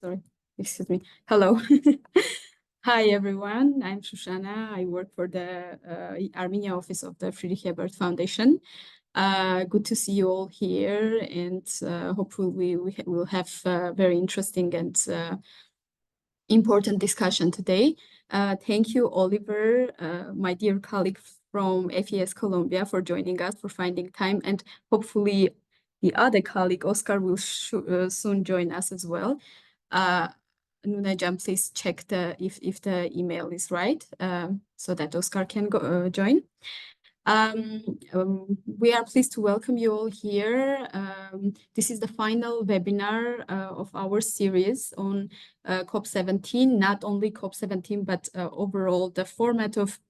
Sorry, excuse me. Hello. Hi, everyone. I'm Shushana. I work for the Armenia office of the Friedrich Ebert Foundation. Good to see you all here, and hopefully we will have a very interesting and important discussion today. Thank you, Oliver, my dear colleague from FES Colombia, for joining us, for finding time, and hopefully the other colleague, Oscar, will soon join us as well. Nune, please check if the email is right, so that Oscar can go join. We are pleased to welcome you all here. This is the final webinar of our series on COP17, not only COP17, but overall the format of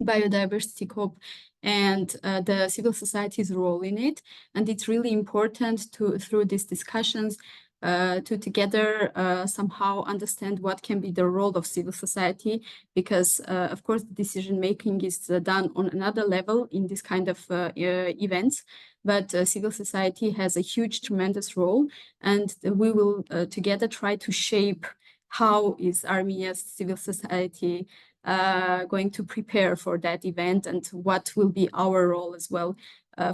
biodiversity COP and the civil society's role in it. And it's really important through these discussions, to together somehow understand what can be the role of civil society, because of course the decision making is done on another level in this kind of events, but civil society has a huge, tremendous role, and we will together try to shape how is Armenia's civil society going to prepare for that event, and what will be our role as well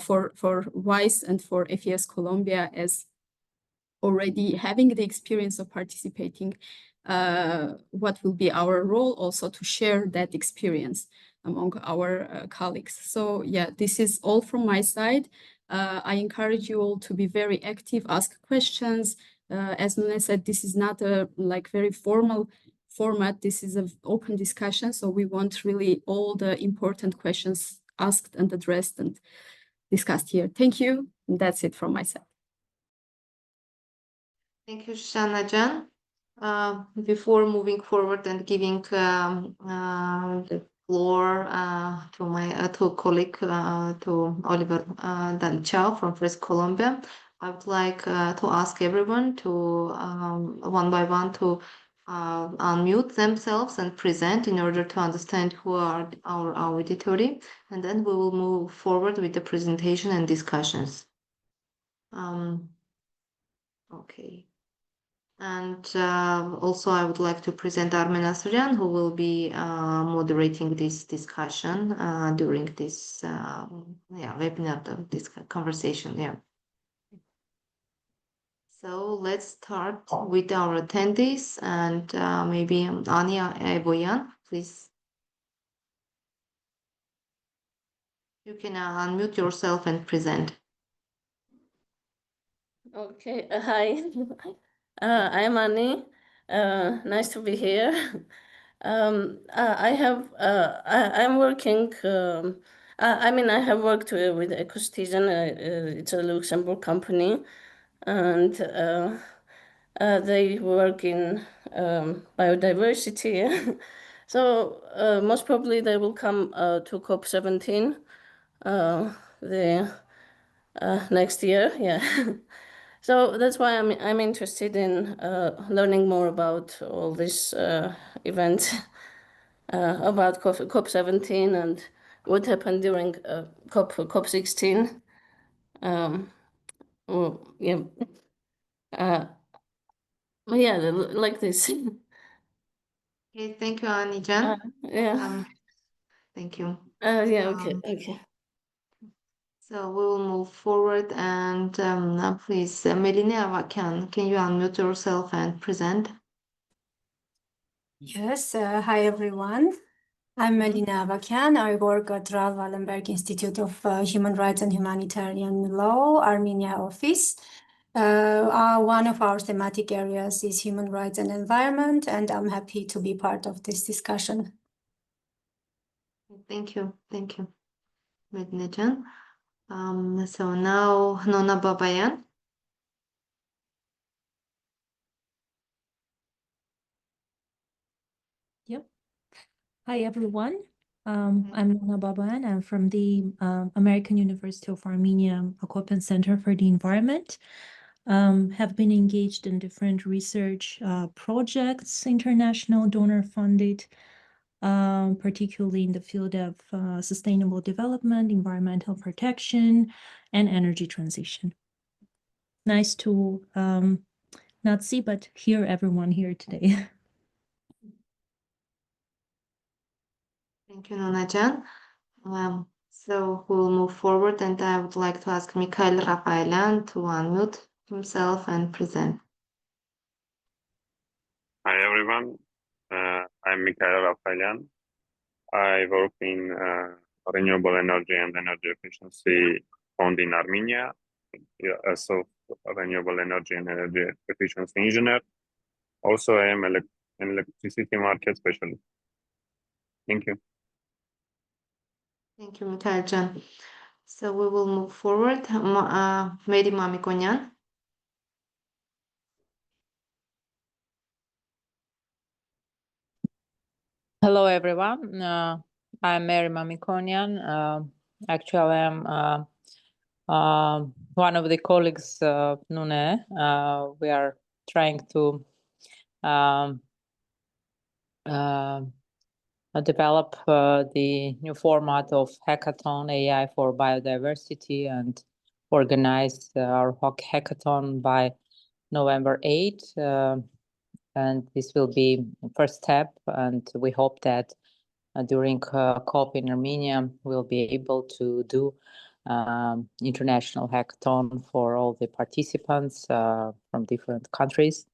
for WiCE and for FES Colombia, as already having the experience of participating, what will be our role also to share that experience among our colleagues. So yeah, this is all from my side. I encourage you all to be very active, ask questions. As Nune said, this is not a very formal format. This is an open discussion, so we want really all the important questions asked and addressed and discussed here. Thank you. And that's it from my side. Thank you, Shushana. Before moving forward and giving the floor to my colleague, to Oliver Dalichau from FES Colombia, I would like to ask everyone to one by one to unmute themselves and present in order to understand who are our auditory, and then we will move forward with the presentation and discussions. Okay. And also I would like to present Armen Asryan, who will be moderating this discussion during this webinar, this conversation. Yeah. So let's start with our attendees, and maybe Anya Eboyan, please. You can unmute yourself and present. Okay, hi. I'm Annie. Nice to be here. I'm working. I have worked with Ecosystem. It's a Luxembourg company, and they work in biodiversity. So most probably they will come to COP17 next year. Yeah. So that's why I'm interested in learning more about all these events, about COP17 and what happened during COP16. Like this. Okay, thank you, Anija. Yeah. Thank you. Okay. So we will move forward, and please, Melina, can you unmute yourself and present? Yes, hi everyone. I'm Melina Avakian. I work at Raoul Wallenberg Institute of Human Rights and Humanitarian Law, Armenia office. One of our thematic areas is human rights and environment, and I'm happy to be part of this discussion. Thank you, Melina. So now Nona Babayan. Yep. Hi, everyone. I'm Nona Babayan. I'm from the American University of Armenia Akopyan Center for the Environment. Have been engaged in different research projects, international donor funded, particularly in the field of sustainable development, environmental protection, and energy transition. Nice to not see, but hear everyone here today. Thank you, Nunajan. So we'll move forward, and I would like to ask Mikhail Rafaelian to unmute himself and present. Hi everyone, I'm Mikhail Rafaelian. I work in renewable energy and energy efficiency fund in Armenia, as a renewable energy and energy efficiency engineer. Also, I am an electricity market specialist. Thank you. Thank you, Mikhail-Can. So we will move forward. Mary Mamikonian. Hello, everyone. I'm Mary Mamikonian. Actually, I'm one of the colleagues of Nune. We are trying to develop the new format of hackathon AI for biodiversity and organize our hackathon by November 8. And this will be the first step. And we hope that during COP in Armenia, we'll be able to do international hackathon for all the participants from different countries.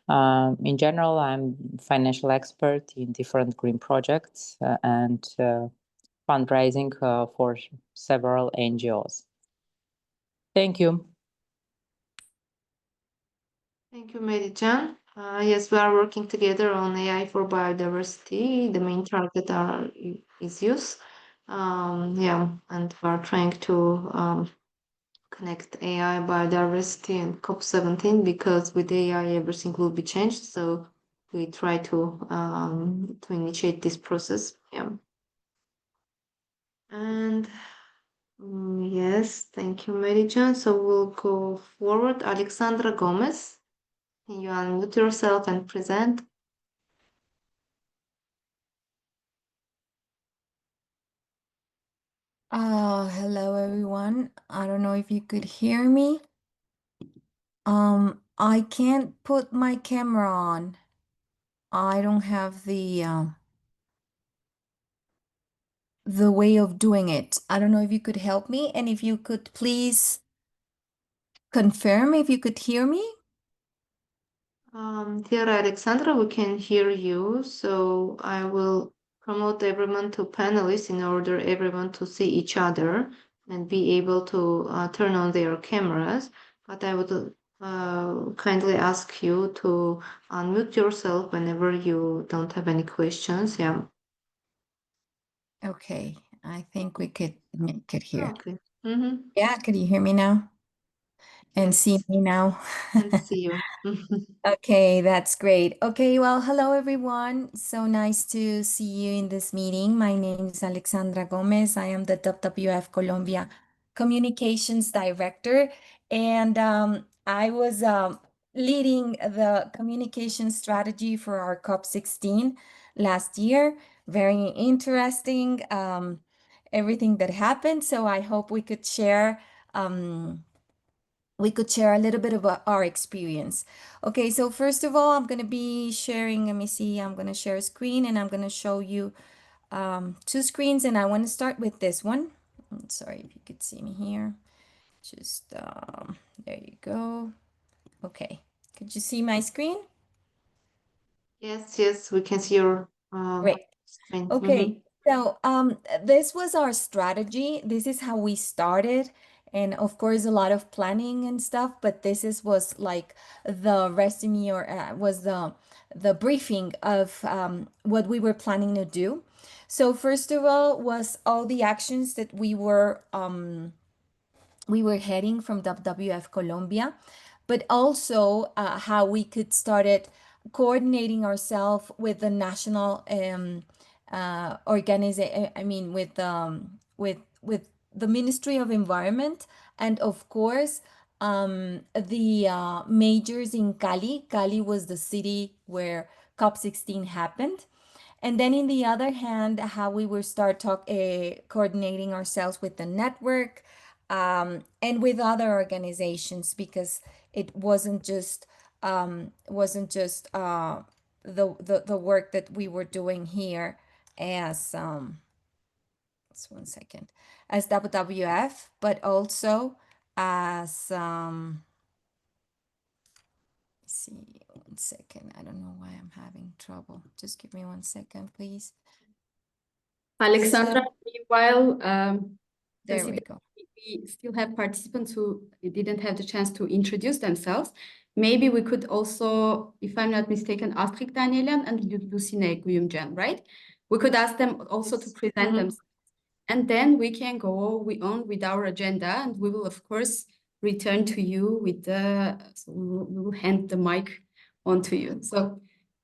In general, I'm financial expert in different green projects and fundraising for several NGOs. Thank you. Thank you, Mary-Can. Yes, we are working together on AI for biodiversity. The main target is youth. Yeah, and we are trying to connect AI, biodiversity, and COP17 because with AI everything will be changed. So we try to initiate this process. Yeah. And yes, thank you, Mary-Can. So we'll go forward. Alexandra Gomez. Can you unmute yourself and present? Hello everyone. I don't know if you could hear me. I can't put my camera on. I don't have the way of doing it. I don't know if you could help me, and if you could please confirm if you could hear me. Dear Alexandra, we can hear you. So I will promote everyone to panelists in order everyone to see each other and be able to turn on their cameras. But I would kindly ask you to unmute yourself whenever you don't have any questions. Yeah. Okay, I think we could make it here. Okay. Yeah, could you hear me now? And see Yes, me now? and see you. Okay, that's great. Okay, well, hello everyone. So nice to see you in this meeting. My name is Alexandra Gomez. I am the WWF Colombia Communications Director, and I was leading the communication strategy for our COP16 last year. Very interesting, everything that happened. So I hope we could share a little bit about our experience. Okay, so first of all, I'm going to be sharing, let me see, I'm going to share a screen and I'm going to show you two screens, and I want to start with this one. Sorry if you could see me here. Just, there you go. Okay, could you see my screen? Yes, we can see your Great. screen. Okay, so this was our strategy. This is how we started. And of course, a lot of planning and stuff, but was like the resume, or was the briefing of what we were planning to do. So first of all was all the actions that we were heading from WWF Colombia, but also how we could started coordinating ourselves with the national organization. I mean, with the Ministry of Environment, and of course the majors in Cali. Cali was the city where COP16 happened. And then in the other hand, how we will start coordinating ourselves with the network and with other organizations, because it wasn't just wasn't just the work that we were doing here as just 1 second, as WWF, but also as see 1 second. I don't know why I'm having trouble. Just give me 1 second, please. Alexandra, meanwhile, There we we go. We still have participants who didn't have the chance to introduce themselves. Maybe we could also, if I'm not mistaken, Astrid Danielian and Lucine Guyumcan, right? We could ask them also to present themselves. And then we can go on with our agenda, and we will, of course, return to you with so we will hand the mic on to you. So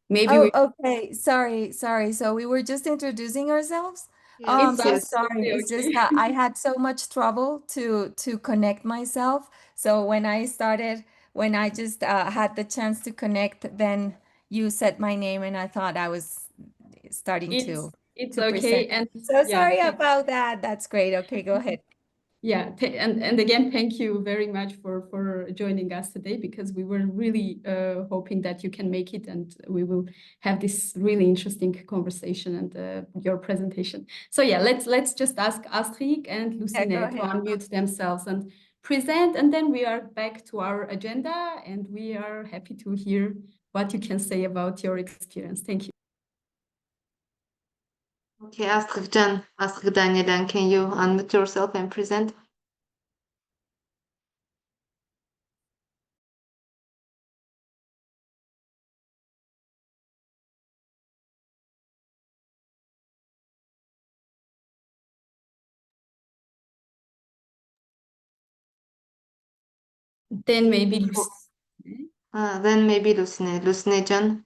maybe Okay. Sorry. So we were just introducing ourselves. Yes, So yes. sorry. It's just that I had so much trouble to connect myself. So when I just had the chance to connect, then you said my name, and I thought I was starting to okay. present. And So sorry about that. That's great. Okay, go ahead. Yeah, and again, thank you very much for joining us today, because we were really hoping that you can make it, and we will have this really interesting conversation and your presentation. So yeah, let's just ask Astrid and Lucine to unmute themselves and present, and then we are back to our agenda, and we are happy to hear what you can say about your experience. Thank you. Okay, Astrid Danielian, can you unmute yourself and present? Then maybe Lucine Can.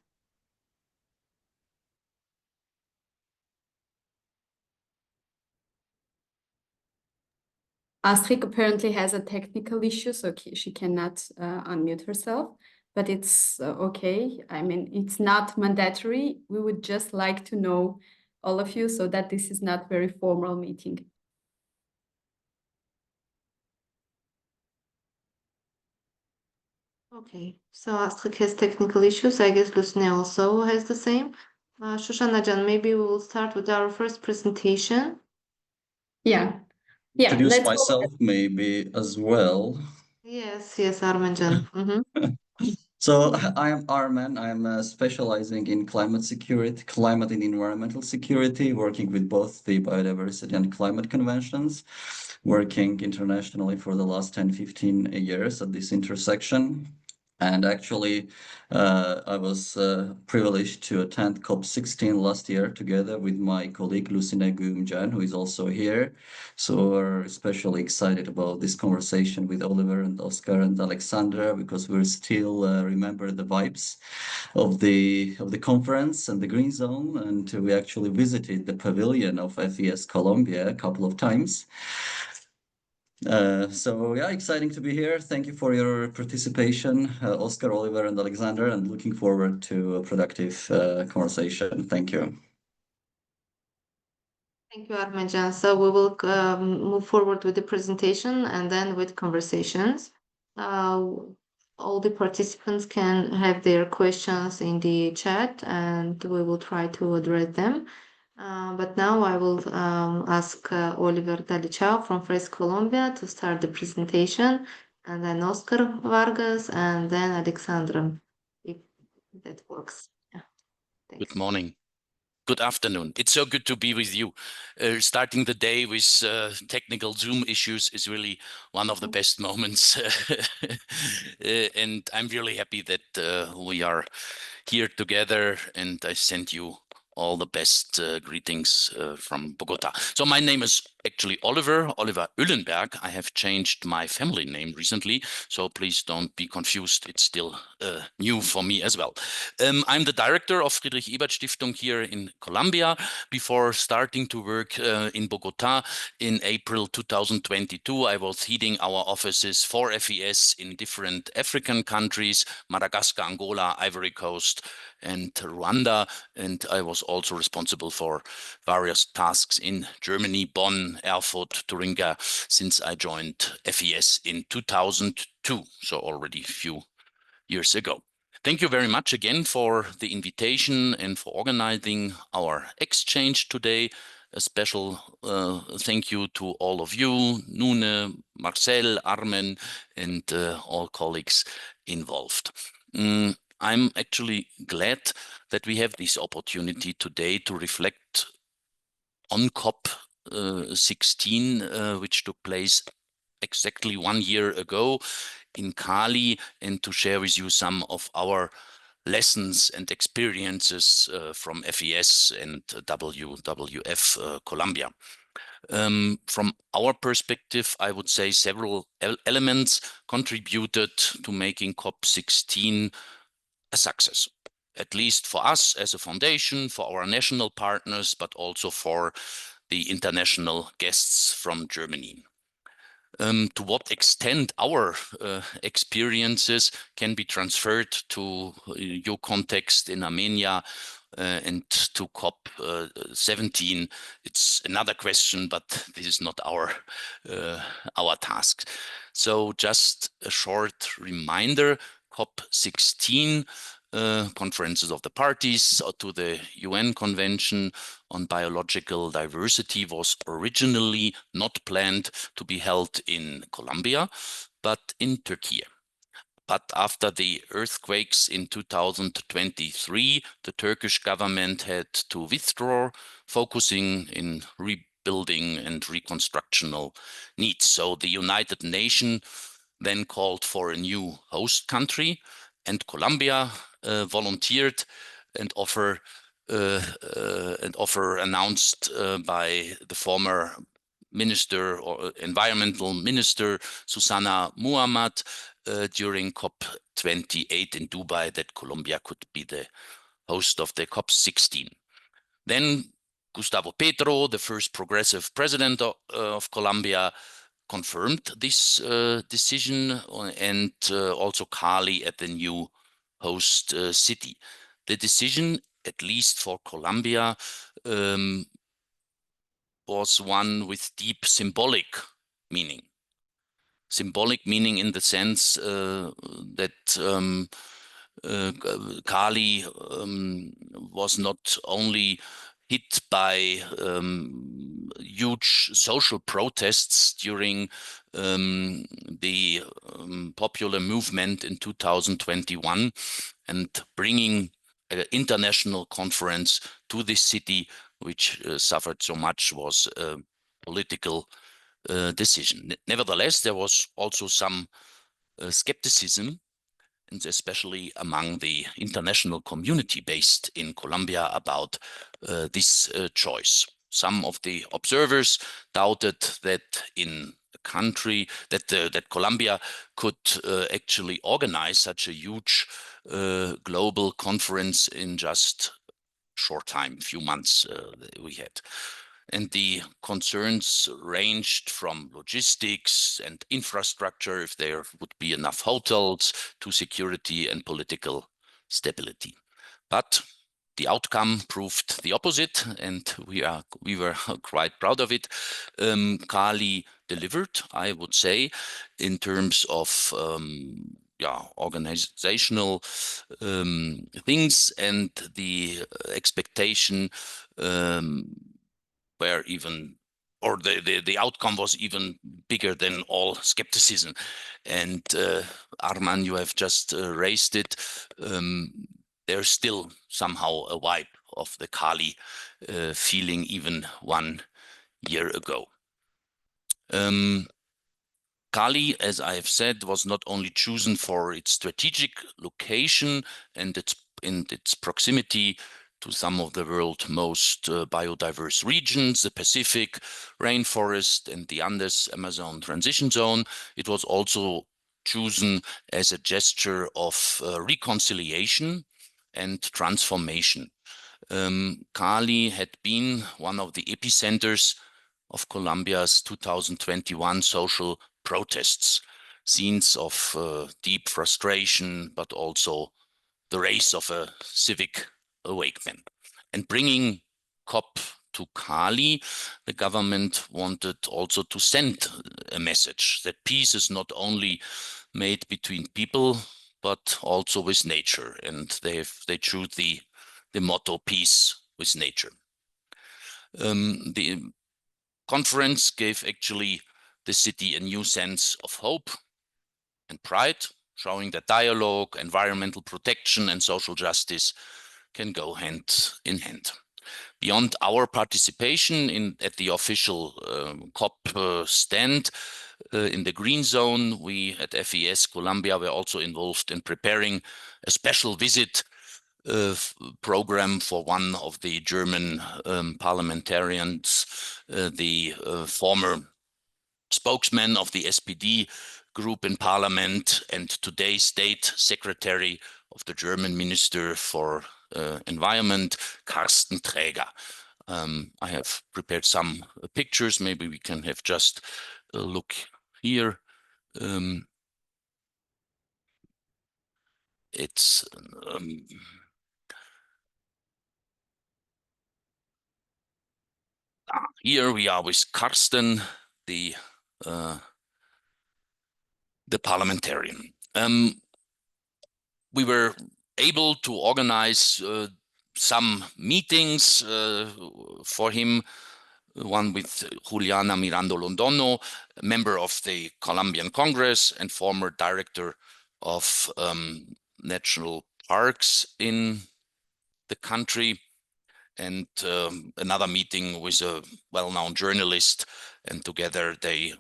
Astrid apparently has a technical issue, so she cannot unmute herself, but it's okay. I mean, it's not mandatory. We would just like to know all of you, so that this is not very formal meeting. Okay, so Astrid has technical issues. I guess Lucine also has the same. Shushana Can, maybe we will start with our first presentation. Yeah, Introduce myself maybe as well. Yes, Armen Can. So I am Armen. I'm specializing in climate security, climate and environmental security, working with both the biodiversity and climate conventions, working internationally for the last 10, 15 years at this intersection. And actually, I was privileged to attend COP16 last year together with my colleague Lucine Guyumcan, who is also here. So we're especially excited about this conversation with Oliver and Oscar and Alexandra, because we're still remember the vibes of the conference and the Green Zone, and we actually visited the pavilion of FES Colombia a couple of times. So yeah, exciting to be here. Thank you for your participation, Oscar, Oliver, and Alexandra, and looking forward to a productive conversation. Thank you. Thank you, Armen Can. So we will move forward with the presentation and then with conversations. All the participants can have their questions in the chat, and we will try to address them. But now I will ask Oliver Dalichau from FES Colombia to start the presentation, and then Oscar Vargas, and then Alexandra, if that works. Yeah. Thanks. Good morning. Good afternoon. It's so good to be with you. Starting the day with technical Zoom issues is really one of the best moments. And I'm really happy that we are here together, and I send you all the best greetings from Bogota. So my name is actually Oliver Uhlenberg. I have changed my family name recently, so please don't be confused. It's still new for me as well. I'm the director of Friedrich Ebert Stiftung here in Colombia. Before starting to work in Bogota in April 2022, I was heading our offices for FES in different African countries, Madagascar, Angola, Ivory Coast, and Rwanda. And I was also responsible for various tasks in Germany, Bonn, Erfurt, Thuringia, since I joined FES in 2002, so already a few years ago. Thank you very much again for the invitation and for organizing our exchange today. A special thank you to all of you, Nune, Marcel, Armen, and all colleagues involved. I'm actually glad that we have this opportunity today to reflect on COP16, which took place exactly 1 year ago in Cali, and to share with you some of our lessons and experiences from FES and WWF Colombia. From our perspective, I would say several elements contributed to making COP16 a success, at least for us as a foundation, for our national partners, but also for the international guests from Germany. To what extent our experiences can be transferred to your context in Armenia and to COP17, it's another question, but this is not our task. So just a short reminder, COP16, conferences of the parties to the UN Convention on Biological Diversity, was originally not planned to be held in Colombia, but in Turkey. But after the earthquakes in 2023, the Turkish government had to withdraw, focusing in rebuilding and reconstructional needs. So the United Nations then called for a new host country, and Colombia volunteered and offer announced by the former minister or environmental minister Shushana Muhammad during COP28 in Dubai that Colombia could be the host of the COP16. Then Gustavo Petro, the first progressive president of Colombia, confirmed this decision, and also Cali at the new host city. The decision, at least for Colombia, was one with deep symbolic meaning. Symbolic meaning in the sense that Cali was not only hit by huge social protests during the popular movement in 2021, and bringing an international conference to this city, which suffered so much, was a political decision. Nevertheless, there was also some skepticism, and especially among the international community based in Colombia, about this choice. Some of the observers doubted that in a country that Colombia could actually organize such a huge global conference in just short time, few months we had. And the concerns ranged from logistics and infrastructure, if there would be enough hotels, to security and political stability. But the outcome proved the opposite, and we were quite proud of it. Cali delivered, I would say, in terms of organizational things, and the expectation were even, or the outcome was even bigger than all skepticism. And Arman, you have just raised it. There's still somehow a vibe of the Cali feeling even 1 year ago. Cali, as I have said, was not only chosen for its strategic location and its proximity to some of the world's most biodiverse regions, the Pacific rainforest and the Andes Amazon transition zone. It was also chosen as a gesture of reconciliation and transformation. Cali had been one of the epicenters of Colombia's 2021 social protests, scenes of deep frustration, but also the race of a civic awakening. And bringing COP to Cali, the government wanted also to send a message that peace is not only made between people, but also with nature. And they choose the motto "Peace with Nature." The conference gave actually the city a new sense of hope and pride, showing that dialogue, environmental protection, and social justice can go hand in hand. Beyond our participation at the official COP stand in the Green Zone, we at FES Colombia were also involved in preparing a special visit program for one of the German parliamentarians, the former spokesman of the SPD group in parliament and today state secretary of the German Minister for Environment, Carsten Träger. I have prepared some pictures. Maybe we can have just a look here. It's here we are with Carsten, the parliamentarian. We were able to organize some meetings for him, one with Juliana Miranda Londono, member of the Colombian Congress and former director of national parks in the country, and another meeting with a well-known journalist, and together they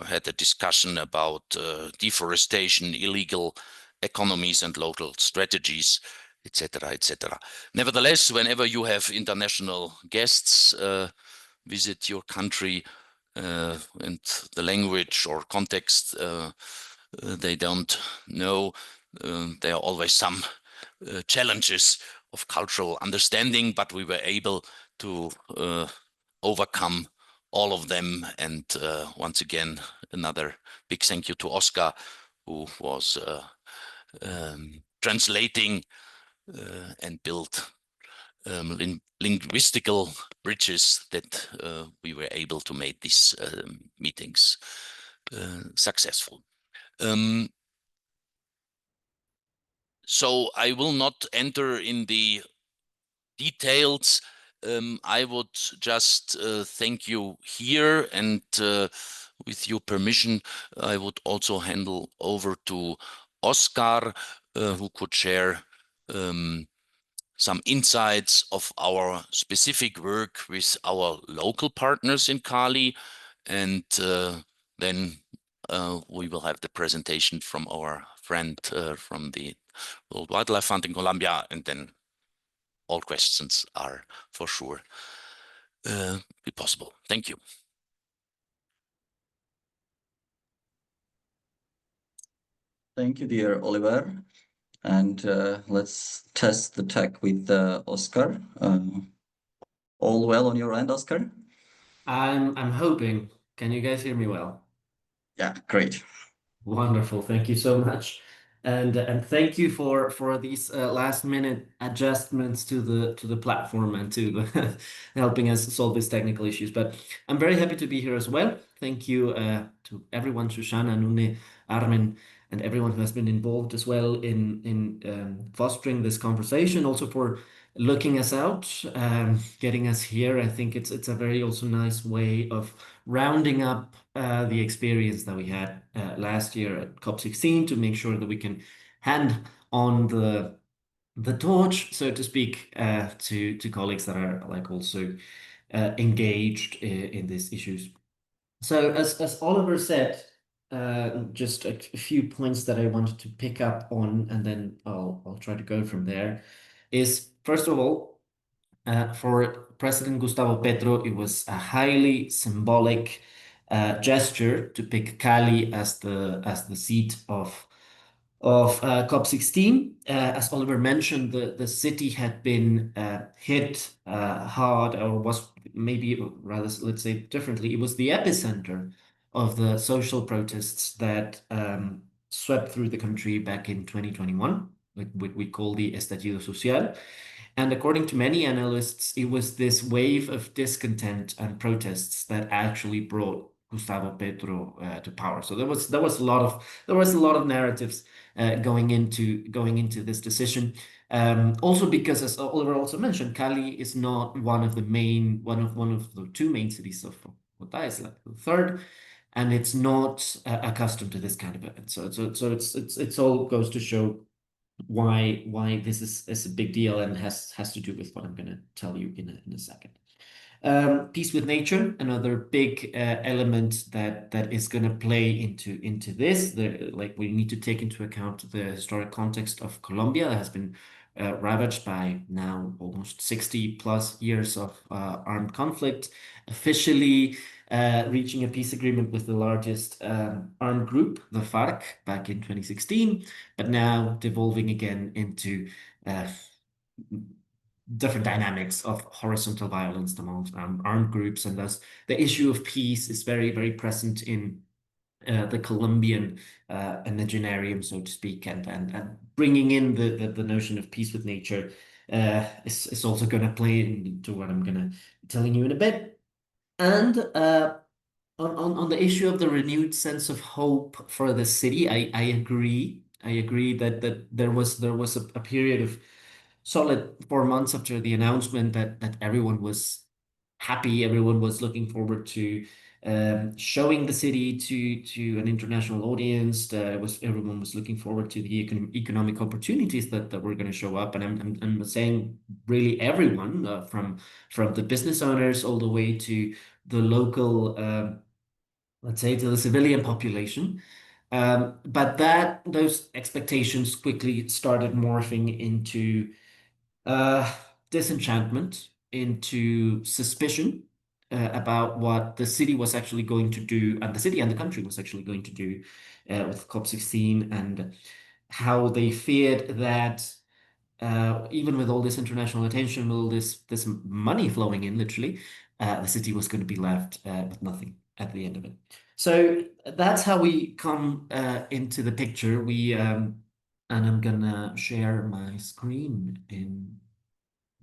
had a discussion about deforestation, illegal economies and local strategies, etc., etc. Nevertheless, whenever you have international guests visit your country and the language or context they don't know, there are always some challenges of cultural understanding, but we were able to overcome all of them. And once again, another big thank you to Oscar, who was translating and built linguistical bridges that we were able to make these meetings successful. So I will not enter in the details. I would just thank you here, and with your permission, I would also hand over to Oscar, who could share some insights of our specific work with our local partners in Cali, and then we will have the presentation from our friend from the World Wildlife Fund in Colombia, and then all questions are for sure be possible. Thank you. Thank you, dear Oliver. And let's test the tech with Oscar. All well on your end, Oscar? I'm hoping. Can you guys hear me well? Yeah, great. Wonderful. Thank you so much. And thank you for these last minute adjustments to the platform and to helping us solve these technical issues. But I'm very happy to be here as well. Thank you to everyone, Shushana, Nune, Armen, and everyone who has been involved as well in fostering this conversation, also for looking us out, getting us here. I think it's a very also nice way of rounding up the experience that we had last year at COP16 to make sure that we can hand on the torch, so to speak, to colleagues that are like also engaged in these issues. So as Oliver said, just a few points that I wanted to pick up on, and then I'll try to go from there, is first of all, for President Gustavo Petro, it was a highly symbolic gesture to pick Cali as the seat of COP16. As Oliver mentioned, the city had been hit hard, or was maybe rather, let's say differently, it was the epicenter of the social protests that swept through the country back in 2021, what we call the estallido social. And according to many analysts, it was this wave of discontent and protests that actually brought Gustavo Petro to power. So there was a lot of narratives going into this decision. Also because, as Oliver also mentioned, Cali is not one of the two main cities of Bogotá. It's like the third, and it's not accustomed to this kind of event. So it's all goes to show why this is a big deal, and has to do with what I'm going to tell you in a second. Peace with nature, another big element that is going to play into this. We need to take into account the historic context of Colombia that has been ravaged by now almost 60+ years of armed conflict, officially reaching a peace agreement with the largest armed group, the FARC, back in 2016, but now devolving again into different dynamics of horizontal violence amongst armed groups, and thus the issue of peace is very, very present in the Colombian imaginarium, so to speak, and bringing in the notion of peace with nature is also going to play into what I'm going to be telling you in a bit. And on the issue of the renewed sense of hope for the city, I agree. I agree that there was a period of solid 4 months after the announcement that everyone was happy, everyone was looking forward to showing the city to an international audience. Everyone was looking forward to the economic opportunities that were going to show up, and I'm saying really everyone, from the business owners all the way to the local, let's say, to the civilian population. But those expectations quickly started morphing into disenchantment, into suspicion about what the city was actually going to do, and the city and the country was actually going to do with COP16, and how they feared that even with all this international attention, with all this money flowing in, literally, the city was going to be left with nothing at the end of it. So that's how we come into the picture. And I'm gonna share my screen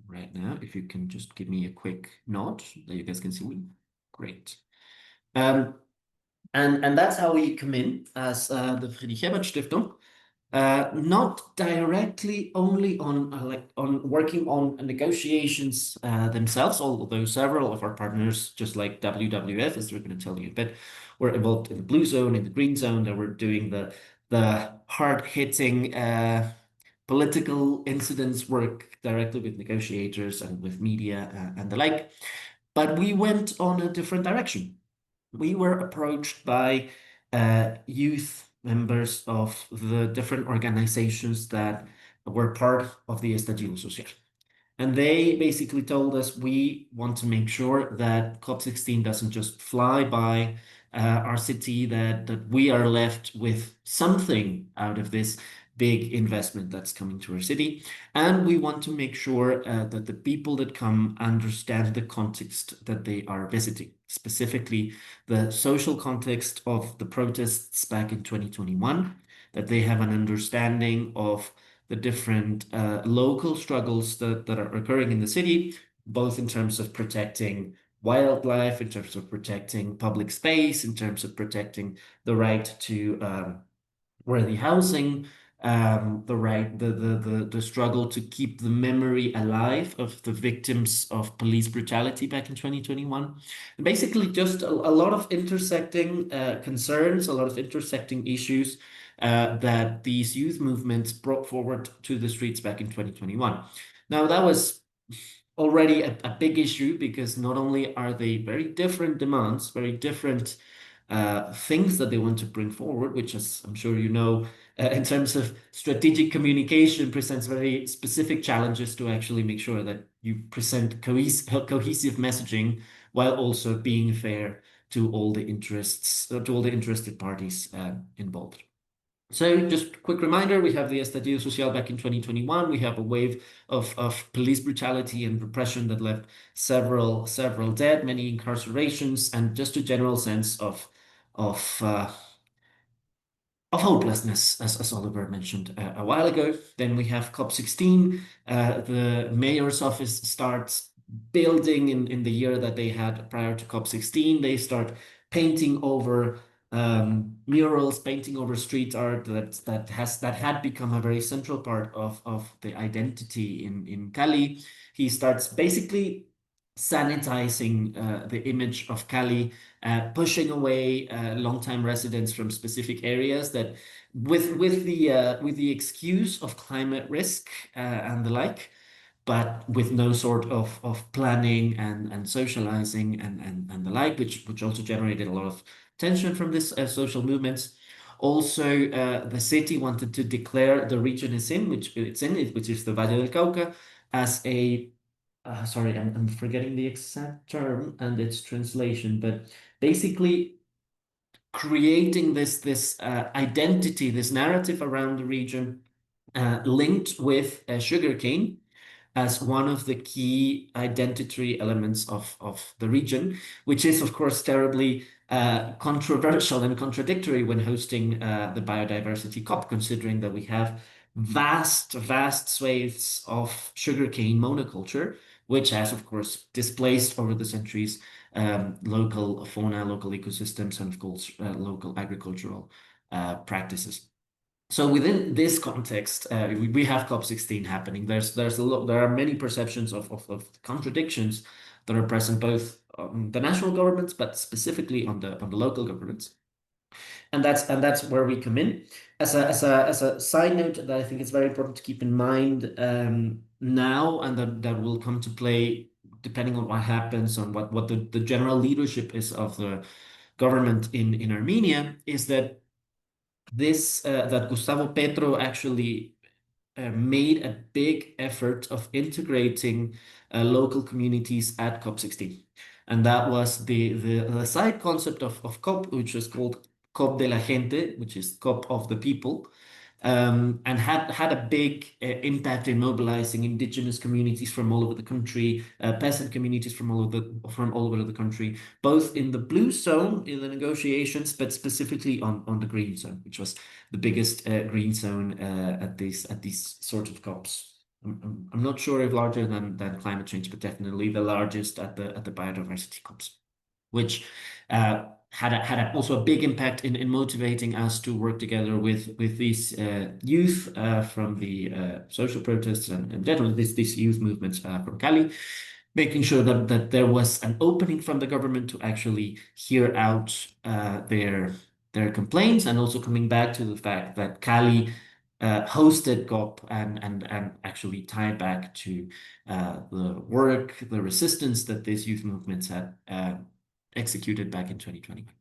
right now. If you can just give me a quick nod that you guys can see me. Great. And that's how we come in as the Friedrich Ebert Stiftung. Not directly only on working on negotiations themselves, although several of our partners, just like WWF, as we're going to tell you a bit, were involved in the blue zone, in the green zone. They were doing the hard-hitting political incidents work directly with negotiators and with media and the like. But we went on a different direction. We were approached by youth members of the different organizations that were part of the Estallido Social. And they basically told us, we want to make sure that COP16 doesn't just fly by our city, that we are left with something out of this big investment that's coming to our city. And we want to make sure that the people that come understand the context that they are visiting, specifically the social context of the protests back in 2021, that they have an understanding of the different local struggles that are occurring in the city, both in terms of protecting wildlife, in terms of protecting public space, in terms of protecting the right to worthy housing, the struggle to keep the memory alive of the victims of police brutality back in 2021. And basically just a lot of intersecting concerns, a lot of intersecting issues that these youth movements brought forward to the streets back in 2021. Now, that was already a big issue, because not only are they very different demands, very different things that they want to bring forward, which, as I'm sure you know, in terms of strategic communication, presents very specific challenges to actually make sure that you present cohesive messaging while also being fair to all the interested parties involved. So just quick reminder, we have the Estallido Social back in 2021. We have a wave of police brutality and repression that left several dead, many incarcerations, and just a general sense of hopelessness, as Oliver mentioned a while ago. Then we have COP16. The mayor's office starts building in the year that they had prior to COP16. They start painting over murals, painting over street art that had become a very central part of the identity in Cali. He starts basically sanitizing the image of Cali, pushing away longtime residents from specific areas that, with the excuse of climate risk and the like, but with no sort of planning and socializing and the like, which also generated a lot of tension from this social movements. Also, the city wanted to declare the region it's in, which is the Valle del Cauca, as a sorry, I'm forgetting the exact term and its translation, but basically creating this identity, this narrative around the region, linked with sugarcane as one of the key identity elements of the region, which is, of course, terribly controversial and contradictory when hosting the biodiversity COP, considering that we have vast swathes of sugarcane monoculture, which has, of course, displaced over the centuries local fauna, local ecosystems, and of course, local agricultural practices. So within this context, we have COP16 happening. There are many perceptions of contradictions that are present both on the national governments, but specifically on the local governments. And that's where we come in. As a side note that I think it's very important to keep in mind now, and that will come to play depending on what happens, on what the general leadership is of the government in Armenia, is that that Gustavo Petro actually made a big effort of integrating local communities at COP16. And that was the side concept of COP, which was called COP de la Gente, which is COP of the people, and had a big impact in mobilizing indigenous communities from all over the country, peasant communities from all over the country, both in the blue zone in the negotiations, but specifically on the green zone, which was the biggest green zone at these sort of COPs. I'm not sure if larger than climate change, but definitely the largest at the biodiversity COPs, which had also a big impact in motivating us to work together with these youth from the social protests and generally these youth movements from Cali, making sure that there was an opening from the government to actually hear out their complaints, and also coming back to the fact that Cali hosted COP and actually tied back to the work, the resistance that these youth movements had executed back in 2021.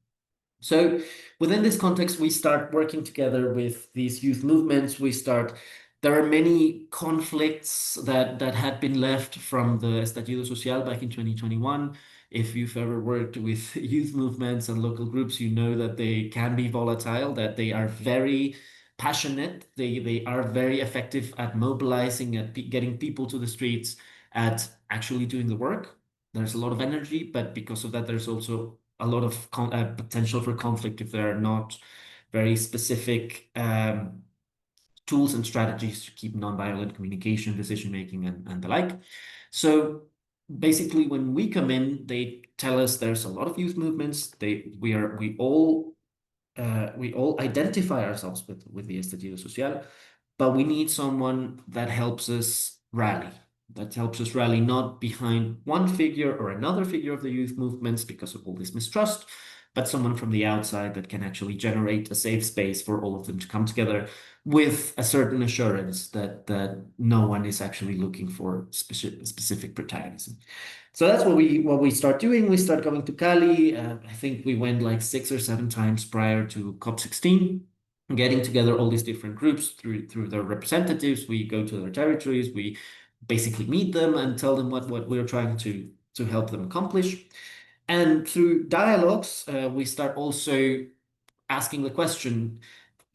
So within this context, we start working together with these youth movements. There are many conflicts that had been left from the Estallido Social back in 2021. If you've ever worked with youth movements and local groups, you know that they can be volatile, that they are very passionate. They are very effective at mobilizing, at getting people to the streets, at actually doing the work. There's a lot of energy, but because of that, there's also a lot of potential for conflict if there are not very specific tools and strategies to keep nonviolent communication, decision-making, and the like. So basically, when we come in, they tell us there's a lot of youth movements. We all identify ourselves with the Estallido Social, but we need someone that helps us rally. That helps us rally not behind one figure or another figure of the youth movements because of all this mistrust, but someone from the outside that can actually generate a safe space for all of them to come together with a certain assurance that no one is actually looking for specific protagonism. So that's what we start doing. We start going to Cali. I think we went like 6 or 7 times prior to COP16, getting together all these different groups through their representatives. We go to their territories. We basically meet them and tell them what we're trying to help them accomplish. And through dialogues, we start also asking the question,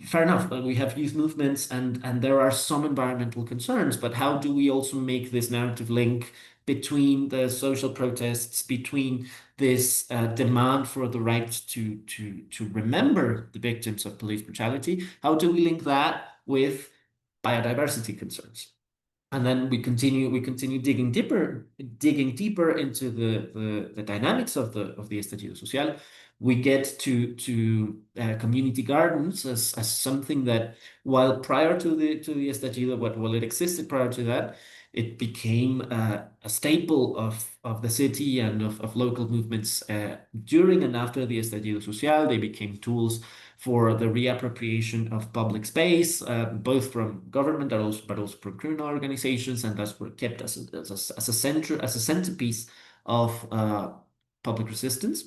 fair enough, we have youth movements and there are some environmental concerns, but how do we also make this narrative link between the social protests, between this demand for the right to remember the victims of police brutality? How do we link that with biodiversity concerns? And then we continue digging deeper into the dynamics of the estallido social. We get to community gardens as something that, while prior to the estallido, while it existed prior to that, it became a staple of the city and of local movements during and after the estallido social. They became tools for the reappropriation of public space, both from government but also from criminal organizations, and thus were kept as a centerpiece of public resistance.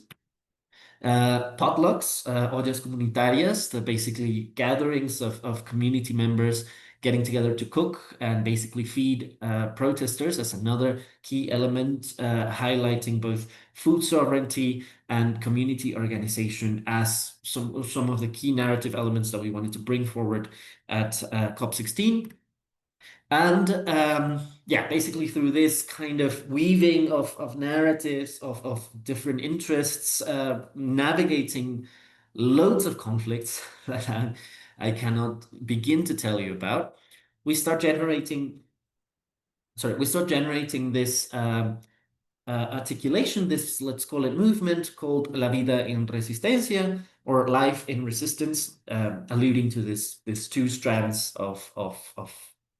Potlucks, ollas comunitarias, the basically gatherings of community members getting together to cook and basically feed protesters, as another key element, highlighting both food sovereignty and community organization as some of the key narrative elements that we wanted to bring forward at COP16. And yeah, basically through this kind of weaving of narratives, of different interests, navigating loads of conflicts that I cannot begin to tell you about, we start generating this articulation, this, let's call it, movement called La Vida en Resistencia, or Life in Resistance, alluding to these two strands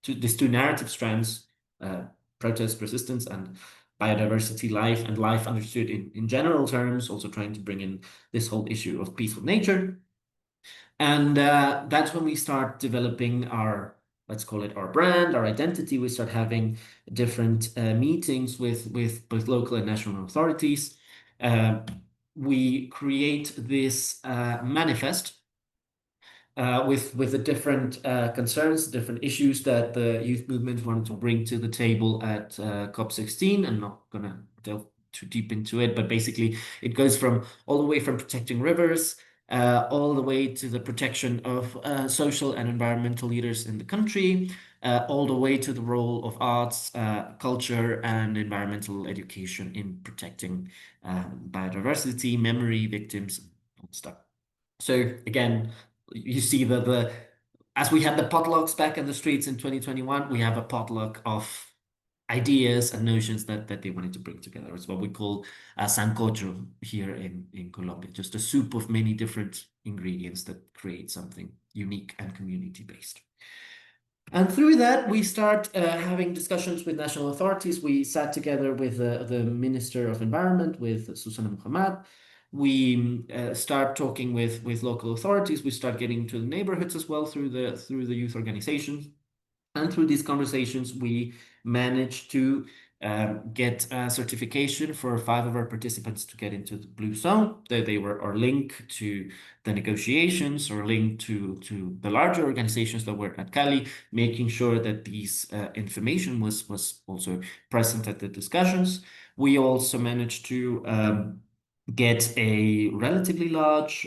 these two narrative strands, protest, resistance, and biodiversity, life, and life understood in general terms, also trying to bring in this whole issue of peaceful nature. And that's when we start developing our, let's call it, our brand, our identity. We start having different meetings with both local and national authorities. We create this manifest with the different concerns, different issues that the youth movement wanted to bring to the table at COP16. I'm not going to delve too deep into it, but basically it goes from all the way from protecting rivers, all the way to the protection of social and environmental leaders in the country, all the way to the role of arts, culture, and environmental education in protecting biodiversity, memory, victims, and stuff. So again, you see that as we had the potlucks back in the streets in 2021, we have a potluck of ideas and notions that they wanted to bring together. It's what we call a sancocho here in Colombia, just a soup of many different ingredients that create something unique and community-based. And through that, we start having discussions with national authorities. We sat together with the Minister of Environment, with Shushana Muhammad. We start talking with local authorities. We start getting to the neighborhoods as well through the youth organizations. And through these conversations, we managed to get a certification for 5 of our participants to get into the blue zone. They are linked to the negotiations, or linked to the larger organizations that were at Cali, making sure that these information was also present at the discussions. We also managed to get a relatively large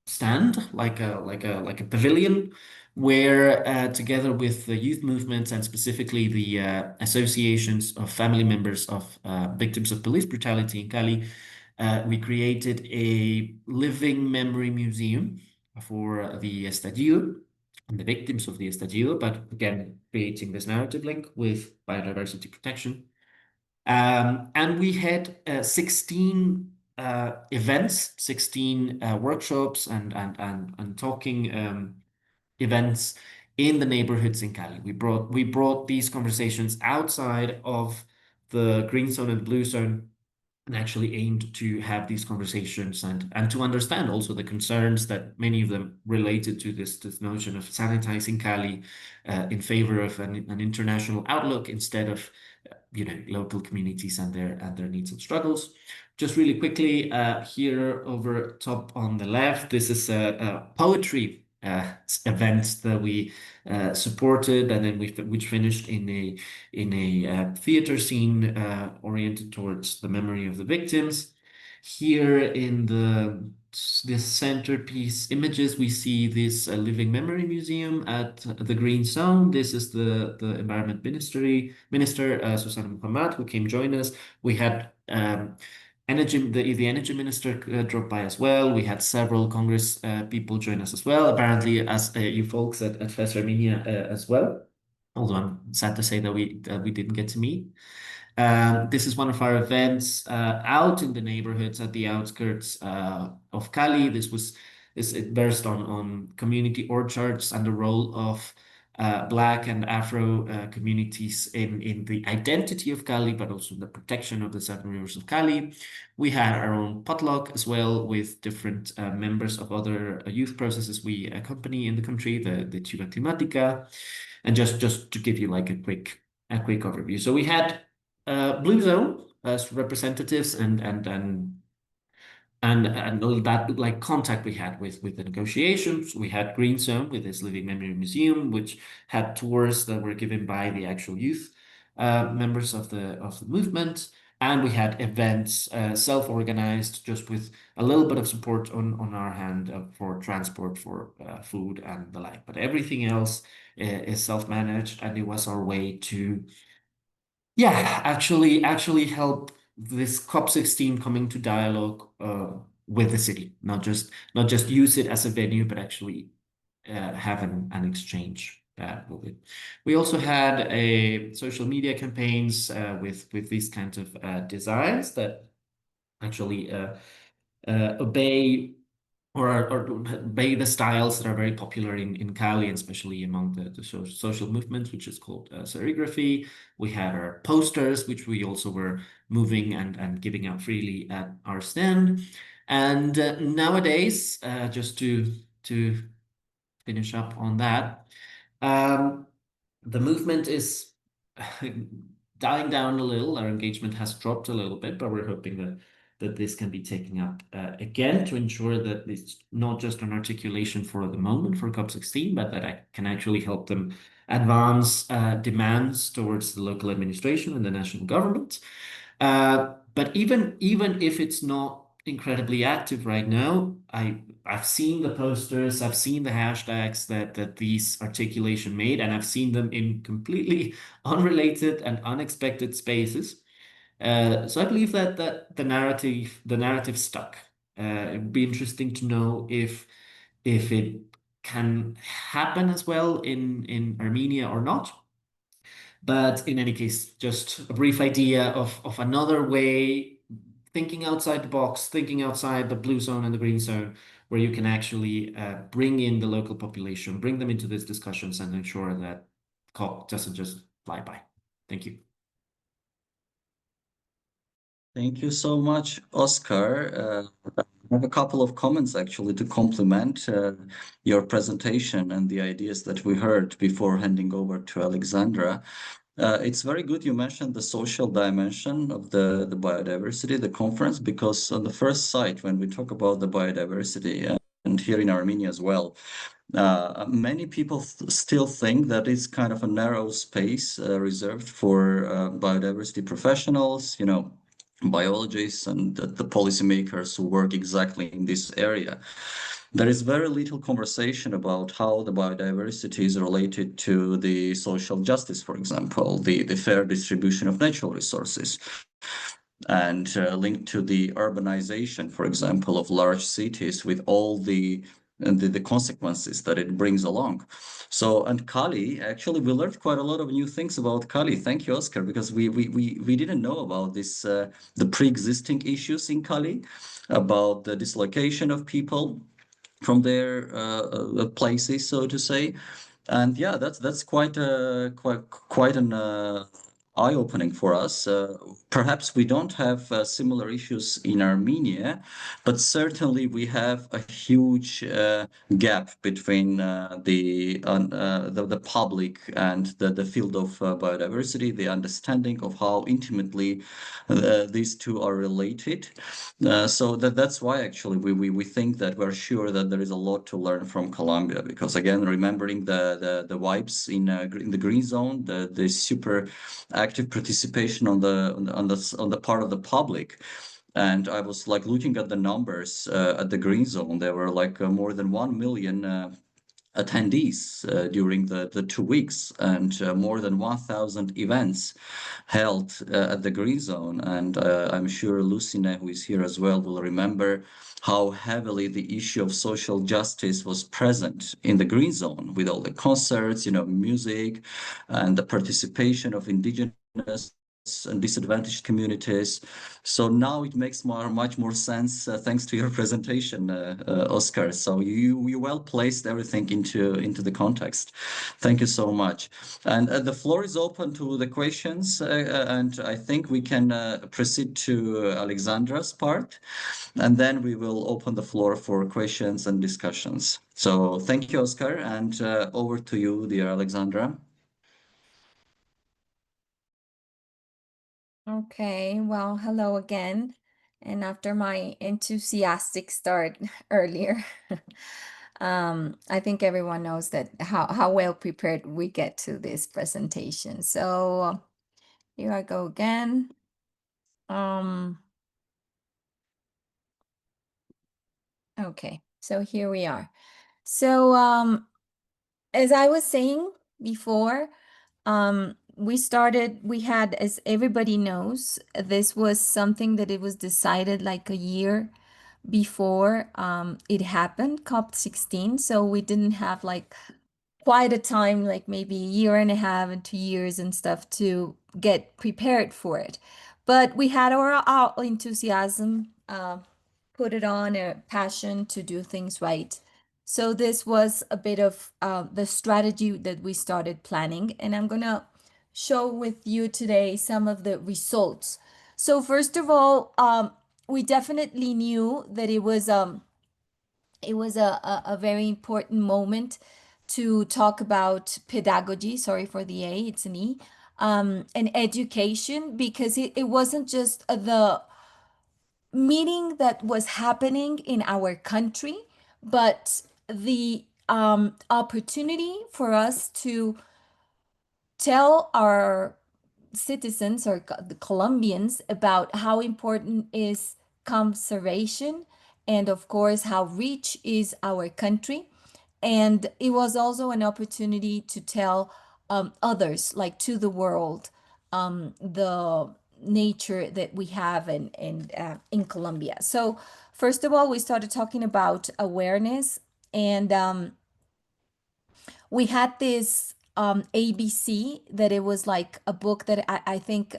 stand, like a pavilion, where together with the youth movements and specifically the associations of family members of victims of police brutality in Cali, we created a living memory museum for the estallido and the victims of the estallido, but again, creating this narrative link with biodiversity protection. And we had 16 events, 16 workshops and talking events in the neighborhoods in Cali. We brought these conversations outside of the green zone and blue zone, and actually aimed to have these conversations and to understand also the concerns that many of them related to this notion of sanitizing Cali in favor of an international outlook instead of local communities and their needs and struggles. Just really quickly, here over top on the left, this is a poetry event that we supported, and then which finished in a theater scene oriented towards the memory of the victims. Here in this centerpiece images, we see this living memory museum at the Green Zone. This is the Environment Minister Shushana Muhammad, who came join us. We had the energy minister dropped by as well. We had several Congress people join us as well, apparently as you folks at FES Armenia as well. although I'm sad to say that we didn't get to meet. This is one of our events out in the neighborhoods at the outskirts of Cali. It based on community orchards and the role of Black and Afro communities in the identity of Cali, but also the protection of the 7 rivers of Cali. We had our own potluck as well with different members of other youth processes we accompany in the country, the Ciudad Climática. And just to give you like a quick overview. So we had Blue Zone as representatives and all that like contact we had with the negotiations. We had Green Zone with this Living Memory Museum, which had tours that were given by the actual youth members of the movement. And we had events self-organized, just with a little bit of support on our hand for transport, for food and the like. But everything else is self-managed, and it was our way to, yeah, actually help this COP16 coming to dialogue with the city, not just use it as a venue, but actually have an exchange with it. We also had a social media campaigns with these kinds of designs that actually obey the styles that are very popular in Cali, especially among the social movement, which is called serigraphy. We had our posters, which we also were moving and giving out freely at our stand. And nowadays, just to finish up on that, the movement is dying down a little. Our engagement has dropped a little bit, but we're hoping that this can be taken up again to ensure that it's not just an articulation for the moment for COP16, but that I can actually help them advance demands towards the local administration and the national government. But even if it's not incredibly active right now, I've seen the posters, I've seen the hashtags that these articulation made, and I've seen them in completely unrelated and unexpected spaces. So I believe that the narrative stuck. It'd be interesting to know if it can happen as well in Armenia or not. But in any case, just a brief idea of another way, thinking outside the box, thinking outside the blue zone and the green zone, where you can actually bring in the local population, bring them into these discussions, and ensure that COP doesn't just fly by. Thank you. Thank you so much, Oscar. I have a couple of comments actually to complement your presentation and the ideas that we heard before handing over to Alexandra. It's very good you mentioned the social dimension of the biodiversity, the conference, because on the first site, when we talk about the biodiversity, and here in Armenia as well, many people still think that it's kind of a narrow space reserved for biodiversity professionals, biologists and the policymakers who work exactly in this area. There is very little conversation about how the biodiversity is related to the social justice, for example, the fair distribution of natural resources, and linked to the urbanization, for example, of large cities with all the consequences that it brings along. So, and Cali, actually, we learned quite a lot of new things about Cali. Thank you, Oscar, because we didn't know about this, the pre-existing issues in Cali, about the dislocation of people from their places, so to say. And yeah, that's quite an eye-opening for us. Perhaps we don't have similar issues in Armenia, but certainly we have a huge gap between the public and the field of biodiversity, the understanding of how intimately these two are related. So that's why actually we think that we're sure that there is a lot to learn from Colombia, because again, remembering the vibes in the green zone, the super active participation on the part of the public. And I was like looking at the numbers at the green zone. There were like more than 1 million attendees during the 2 weeks, and more than 1,000 events held at the Green Zone. And I'm sure Lucine, who is here as well, will remember how heavily the issue of social justice was present in the Green Zone, with all the concerts, music, and the participation of indigenous and disadvantaged communities. So now it makes much more sense thanks to your presentation, Oscar. So you well placed everything into the context. Thank you so much. And the floor is open to the questions, and I think we can proceed to Alexandra's part, and then we will open the floor for questions and discussions. So thank you, Oscar, and over to you, dear Alexandra. Okay, well, hello again. And after my enthusiastic start earlier, I think everyone knows that how well prepared we get to this presentation. So here I go again. Okay, so here we are. So as I was saying before, we had, as everybody knows, this was something that it was decided like a year before it happened, COP16. So we didn't have like quite a time, like maybe a year and a half and 2 years and stuff to get prepared for it. But we had our enthusiasm, put it on a passion to do things right. So this was a bit of the strategy that we started planning, and I'm gonna show with you today some of the results. So first of all, we definitely knew that it was a very important moment to talk about pedagogy. Sorry for the A, it's an E, and education, because it wasn't just the meeting that was happening in our country, but the opportunity for us to tell our citizens or the Colombians about how important is conservation, and of course how rich is our country. And it was also an opportunity to tell others, like to the world, the nature that we have in Colombia. So first of all, we started talking about awareness, and we had this ABC, that it was like a book that I think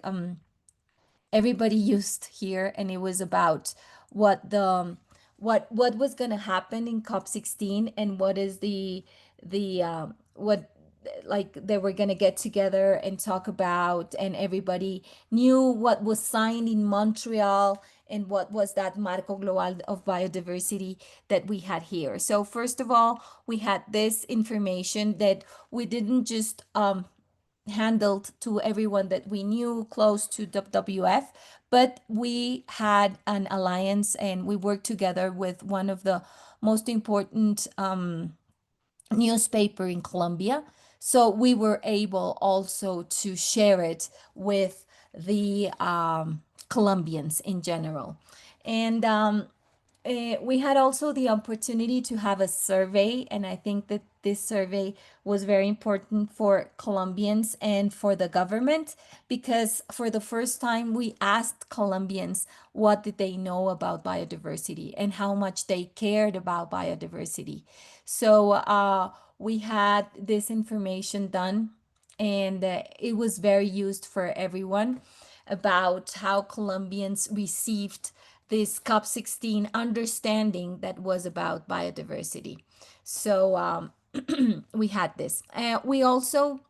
everybody used here, and it was about what was going to happen in COP16, and what is the what, like, they were going to get together and talk about, and everybody knew what was signed in Montreal, and what was that Marco Global of Biodiversity that we had here. So first of all, we had this information that we didn't just handled to everyone that we knew close to WWF, but we had an alliance, and we worked together with one of the most important newspaper in Colombia. So we were able also to share it with the Colombians in general. And we had also the opportunity to have a survey, and I think that this survey was very important for Colombians and for the government, because for the first time we asked Colombians what did they know about biodiversity and how much they cared about biodiversity. So we had this information done, and it was very used for everyone about how Colombians received this COP16 understanding that was about biodiversity. So we had this. We also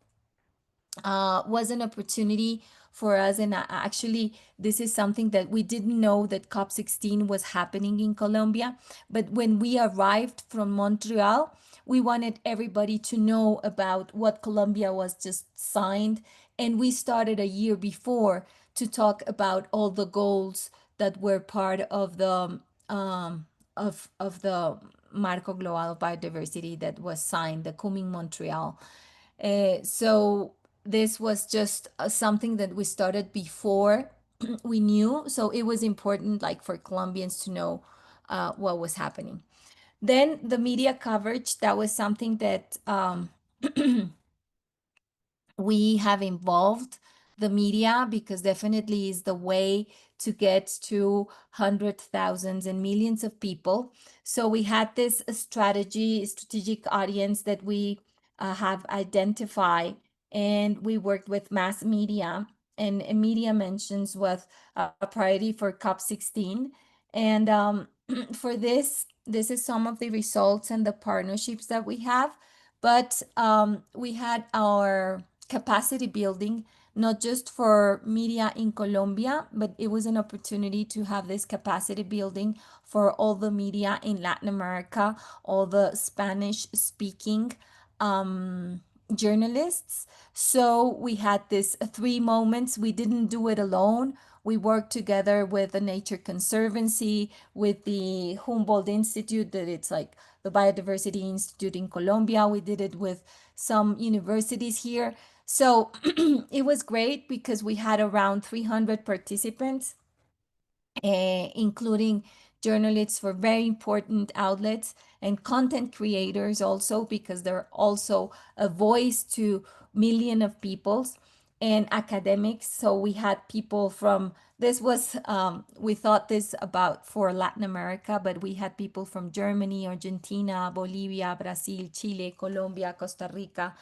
was an opportunity for us, and actually this is something that we didn't know, that COP16 was happening in Colombia. But when we arrived from Montreal, we wanted everybody to know about what Colombia was just signed, and we started a year before to talk about all the goals that were part of the Marco Global of Biodiversity that was signed, the Kuming Montreal. So this was just something that we started before we knew. So it was important, like, for Colombians to know what was happening. Then the media coverage, that was something that we have involved the media, because definitely is the way to get to hundreds, thousands, and millions of people. So we had this strategic audience that we have identified, and we worked with mass media, and media mentions was a priority for COP16. And for this is some of the results and the partnerships that we have. But we had our capacity building, not just for media in Colombia, but it was an opportunity to have this capacity building for all the media in Latin America, all the Spanish speaking journalists. So we had this 3 moments. We didn't do it alone. We worked together with the Nature Conservancy, with the Humboldt Institute, that it's like the Biodiversity Institute in Colombia. We did it with some universities here. So it was great because we had around 300 participants, including journalists for very important outlets, and content creators also, because they're also a voice to millions of peoples, and academics. So we had people from, this was, we thought this about for Latin America, but we had people from Germany, Argentina, Bolivia, Brazil, Chile, Colombia, Costa Rica,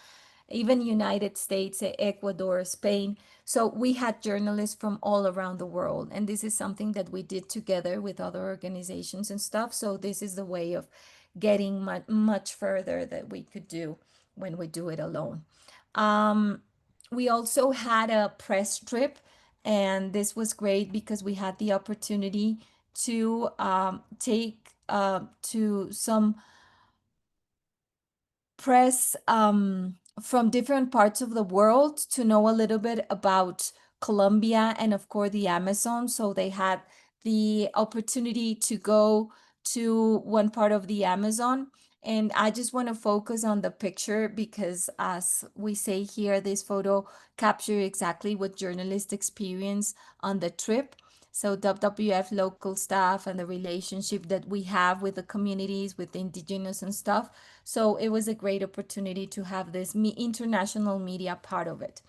even United States, Ecuador, Spain. So we had journalists from all around the world. And this is something that we did together with other organizations and stuff. So this is the way of getting much further that we could do when we do it alone. We also had a press trip, and this was great because we had the opportunity to take to some press from different parts of the world to know a little bit about Colombia and, of course, the Amazon. So they had the opportunity to go to one part of the Amazon. And I just want to focus on the picture because, as we say here, this photo captures exactly what journalists experience on the trip. So WWF local staff and the relationship that we have with the communities, with the indigenous and stuff. So it was a great opportunity to have this international media part of it.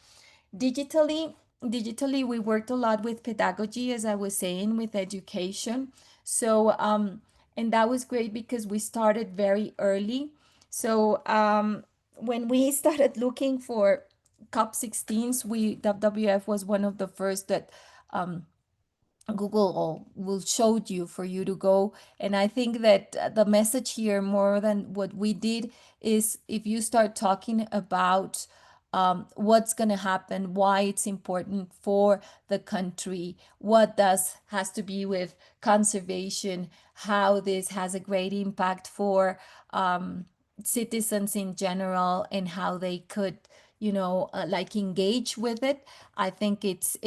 Digitally, we worked a lot with pedagogy, as I was saying, with education. So, and that was great because we started very early. So when we started looking for COP16s, WWF was one of the first that Google will show you for you to go. And I think that the message here, more than what we did, is if you start talking about what's going to happen, why it's important for the country, what has to be with conservation, how this has a great impact for citizens in general, and how they could, like engage with it. I think it's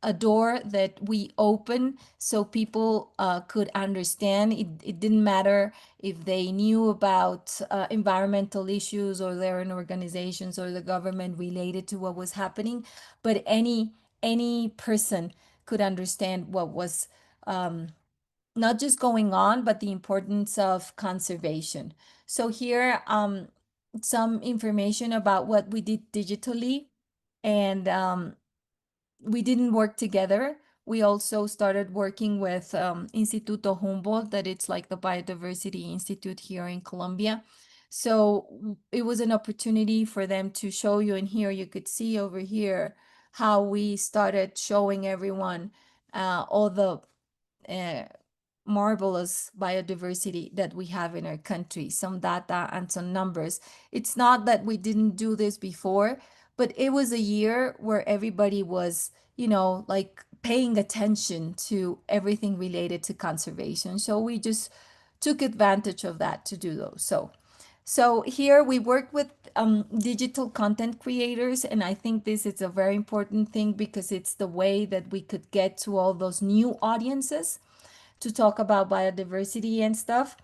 a door that we open so people could understand. It didn't matter if they knew about environmental issues, or they're in organizations or the government related to what was happening, but any person could understand what was not just going on, but the importance of conservation. So here, some information about what we did digitally, and we didn't work together. We also started working with Instituto Humboldt, that it's like the Biodiversity Institute here in Colombia. So it was an opportunity for them to show you, and here you could see over here how we started showing everyone all the marvelous biodiversity that we have in our country, some data and some numbers. It's not that we didn't do this before, but it was a year where everybody was, like paying attention to everything related to conservation. So we just took advantage of that to do those. So here we work with digital content creators, and I think this is a very important thing because it's the way that we could get to all those new audiences to talk about biodiversity and stuff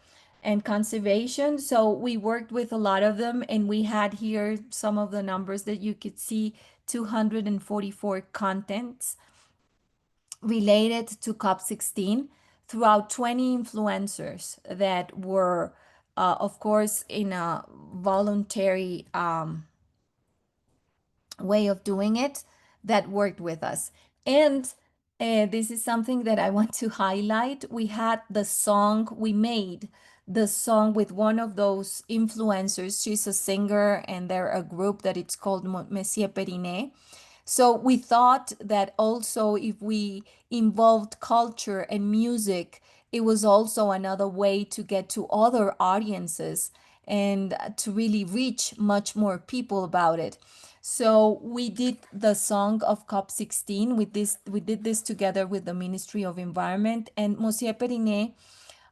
and conservation. So we worked with a lot of them, and we had here some of the numbers that you could see: 244 contents related to COP16, throughout 20 influencers that were, of course, in a voluntary way of doing it, that worked with us. And this is something that I want to highlight. We had the song, we made the song with one of those influencers. She's a singer and they're a group that it's called Monsieur Periné. So we thought that also if we involved culture and music, it was also another way to get to other audiences and to really reach much more people about it. So we did the song of COP16 with this. We did this together with the Ministry of Environment and Monsieur Periné,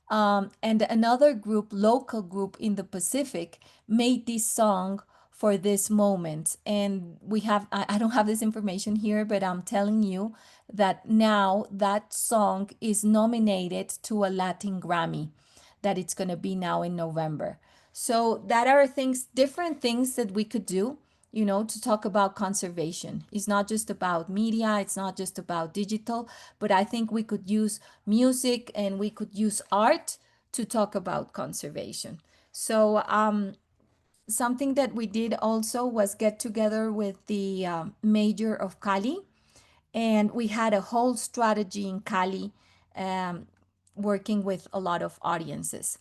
and another group, local group in the Pacific, made this song for this moment. And we have, I don't have this information here, but I'm telling you that now that song is nominated to a Latin Grammy, that it's going to be now in November. So that are things, different things that we could do, you know, to talk about conservation. It's not just about media, it's not just about digital, but I think we could use music and we could use art to talk about conservation. So something that we did also was get together with the mayor of Cali, and we had a whole strategy in Cali, working with a lot of audiences.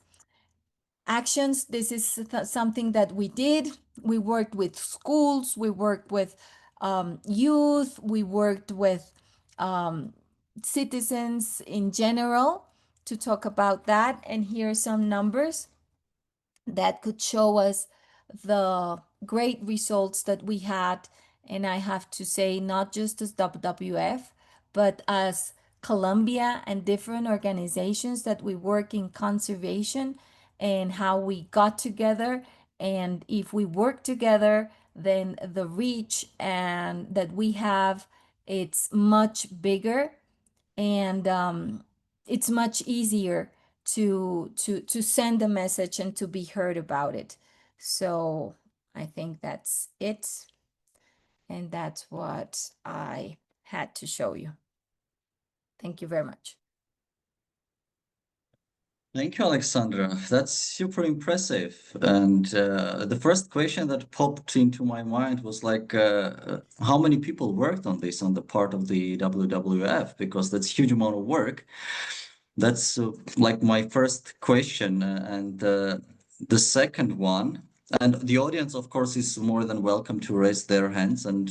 Actions, this is something that we did. We worked with schools, we worked with youth, we worked with citizens in general to talk about that. And here are some numbers that could show us the great results that we had. And I have to say, not just as WWF, but as Colombia and different organizations that we work in conservation, and how we got together. And if we work together, then the reach and that we have, it's much bigger, and it's much easier to send a message and to be heard about it. So I think that's it, and that's what I had to show you. Thank you very much. Thank you, Alexandra. That's super impressive. And the first question that popped into my mind was like, how many people worked on this on the part of the WWF? Because that's a huge amount of work. That's like my first question. And the second one, and the audience, of course, is more than welcome to raise their hands and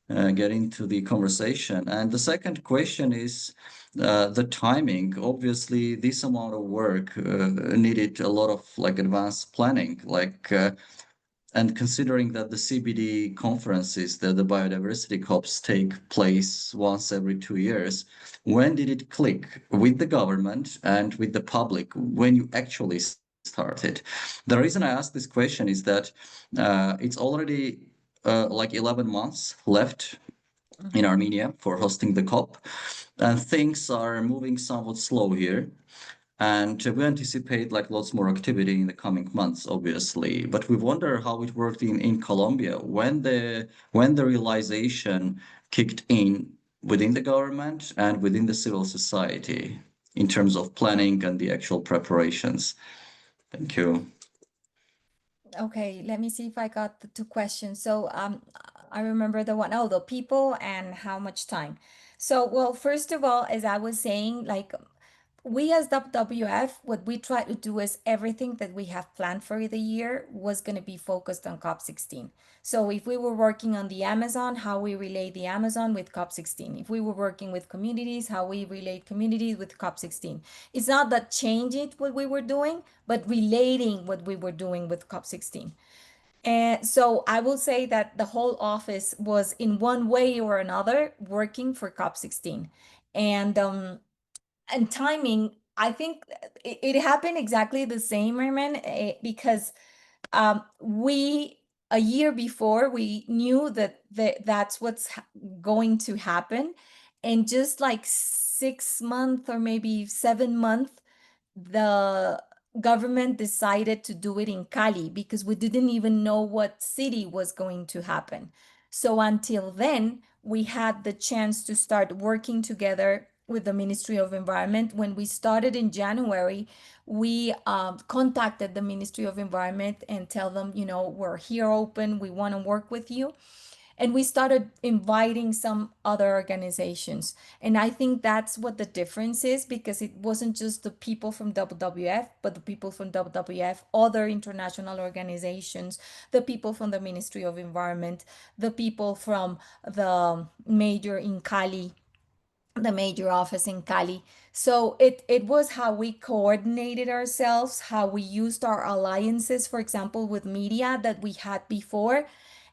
get into the conversation. And the second question is the timing. Obviously, this amount of work needed a lot of like advanced planning, like and considering that the CBD conferences, the biodiversity COPs take place once every 2 years, when did it click with the government and with the public when you actually started? The reason I ask this question is that it's already like 11 months left in Armenia for hosting the COP, and things are moving somewhat slow here. And we anticipate like lots more activity in the coming months, obviously. But we wonder how it worked in Colombia when the realization kicked in within the government and within the civil society in terms of planning and the actual preparations. Thank you. Okay, let me see if I got the two questions. So I remember the one, oh, the people and how much time. So, well, first of all, as I was saying, like we as WWF, what we try to do is everything that we have planned for the year was going to be focused on COP16. So if we were working on the Amazon, how we relate the Amazon with COP16. If we were working with communities, how we relate communities with COP16. It's not that changing what we were doing, but relating what we were doing with COP16. And so I will say that the whole office was in one way or another working for COP16. And timing, I think it happened exactly the same, Armen, because we, a year before, we knew that that's what's going to happen. And just like 6 months or maybe 7 months, the government decided to do it in Cali because we didn't even know what city was going to happen. So until then, we had the chance to start working together with the Ministry of Environment. When we started in January, we contacted the Ministry of Environment and tell them, you know, we're here open, we want to work with you. And we started inviting some other organizations. And I think that's what the difference is, because it wasn't just the people from WWF, but the people from WWF, other international organizations, the people from the Ministry of Environment, the people from the major in Cali, the major office in Cali. So it was how we coordinated ourselves, how we used our alliances, for example, with media that we had before.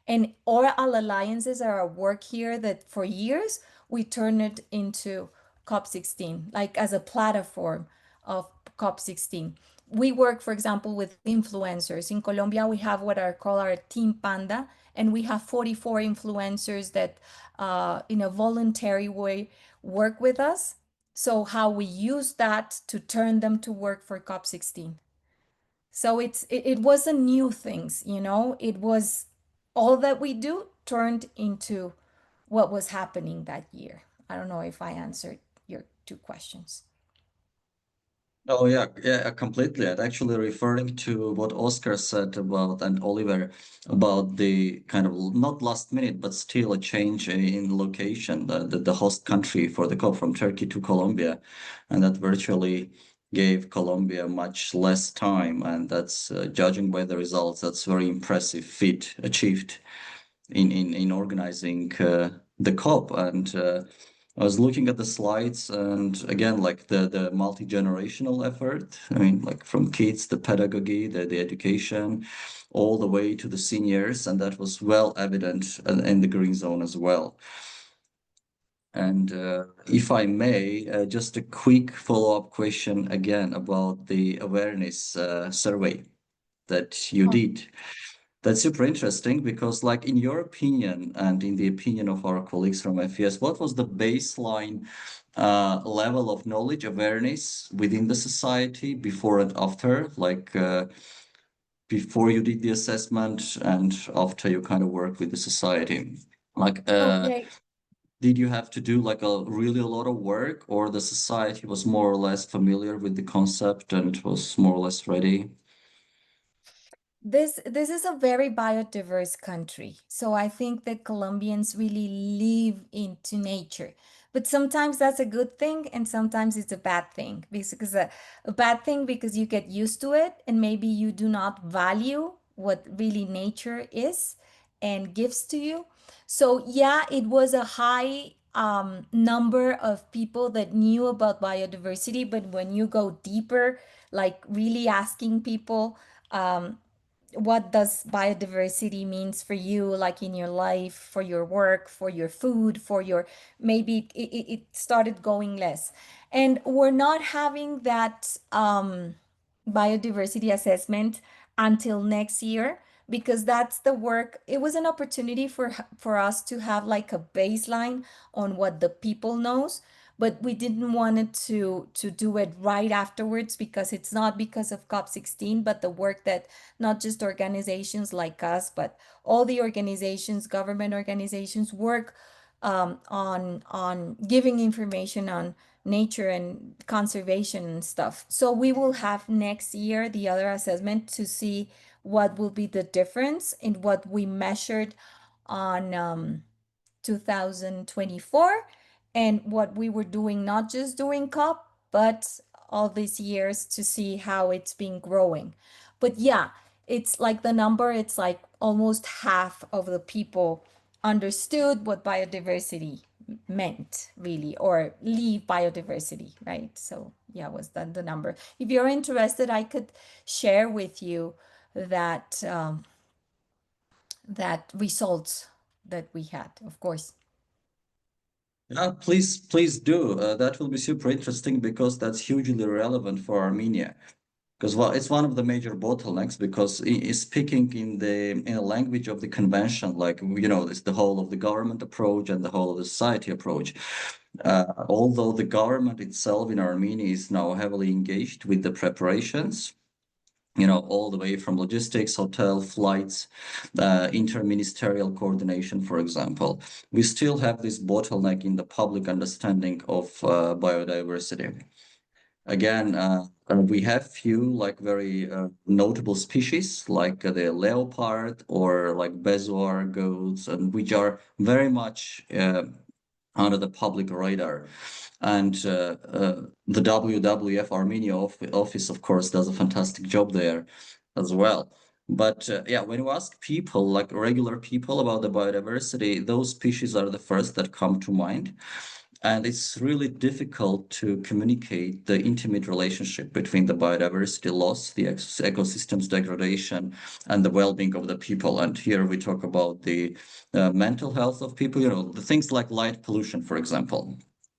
And all our alliances are our work here that for years we turned it into COP16, like as a platform of COP16. We work, for example, with influencers. In Colombia, we have what are called our Team Panda, and we have 44 influencers that in a voluntary way work with us. So how we use that to turn them to work for COP16. So it wasn't new things, you know, it was all that we do turned into what was happening that year. I don't know if I answered your two questions. Oh yeah, completely. And actually referring to what Oscar said about, and Oliver, about the kind of not last minute, but still a change in location, the host country for the COP from Turkey to Colombia, and that virtually gave Colombia much less time. And that's judging by the results, that's very impressive feat achieved in organizing the COP. And I was looking at the slides, and again, like the multi-generational effort. I mean, like from kids, the pedagogy, the education, all the way to the seniors, and that was well evident in the green zone as well. And if I may, just a quick follow-up question again about the awareness survey that you did. That's super interesting because, like, in your opinion and in the opinion of our colleagues from FES, what was the baseline level of knowledge awareness within the society before and after, like before you did the assessment and after you kind of worked with the society? Like, Okay. did you have to do like a lot of work, or the society was more or less familiar with the concept and was more or less ready? This is a very biodiverse country. So I think that Colombians really live into nature. But sometimes that's a good thing and sometimes it's a bad thing. Because a bad thing because you get used to it and maybe you do not value what really nature is and gives to you. So yeah, it was a high number of people that knew about biodiversity, but when you go deeper, like really asking people, what does biodiversity means for you, like in your life, for your work, for your food, for your, maybe it started going less. And we're not having that biodiversity assessment until next year, because that's the work. It was an opportunity for us to have like a baseline on what the people knows, but we didn't want it to do it right afterwards, because it's not because of COP16, but the work that not just organizations like us, but all the organizations, government organizations work on giving information on nature and conservation and stuff. So we will have next year the other assessment to see what will be the difference in what we measured on 2024 and what we were doing, not just during COP, but all these years, to see how it's been growing. But yeah, it's like the number, it's like almost half of the people understood what biodiversity meant, really, or leave biodiversity, right? So yeah, was that the number? If you're interested, I could share with you that that results that we had, of course. Yeah, please do. That will be super interesting because that's hugely relevant for Armenia. Because well, it's one of the major bottlenecks, because it's speaking in a language of the convention, like, you know, it's the whole of the government approach and the whole of the society approach. Although the government itself in Armenia is now heavily engaged with the preparations, all the way from logistics, hotel, flights, interministerial coordination, for example. We still have this bottleneck in the public understanding of biodiversity. Again, we have few like very notable species like the leopard or like bezoar goats, and which are very much under the public radar. And the WWF Armenia office, of course, does a fantastic job there as well. But yeah, when you ask people, like regular people, about the biodiversity, those species are the first that come to mind. And it's really difficult to communicate the intimate relationship between the biodiversity loss, the ecosystems degradation, and the well-being of the people. And here we talk about the mental health of people, the things like light pollution, for example.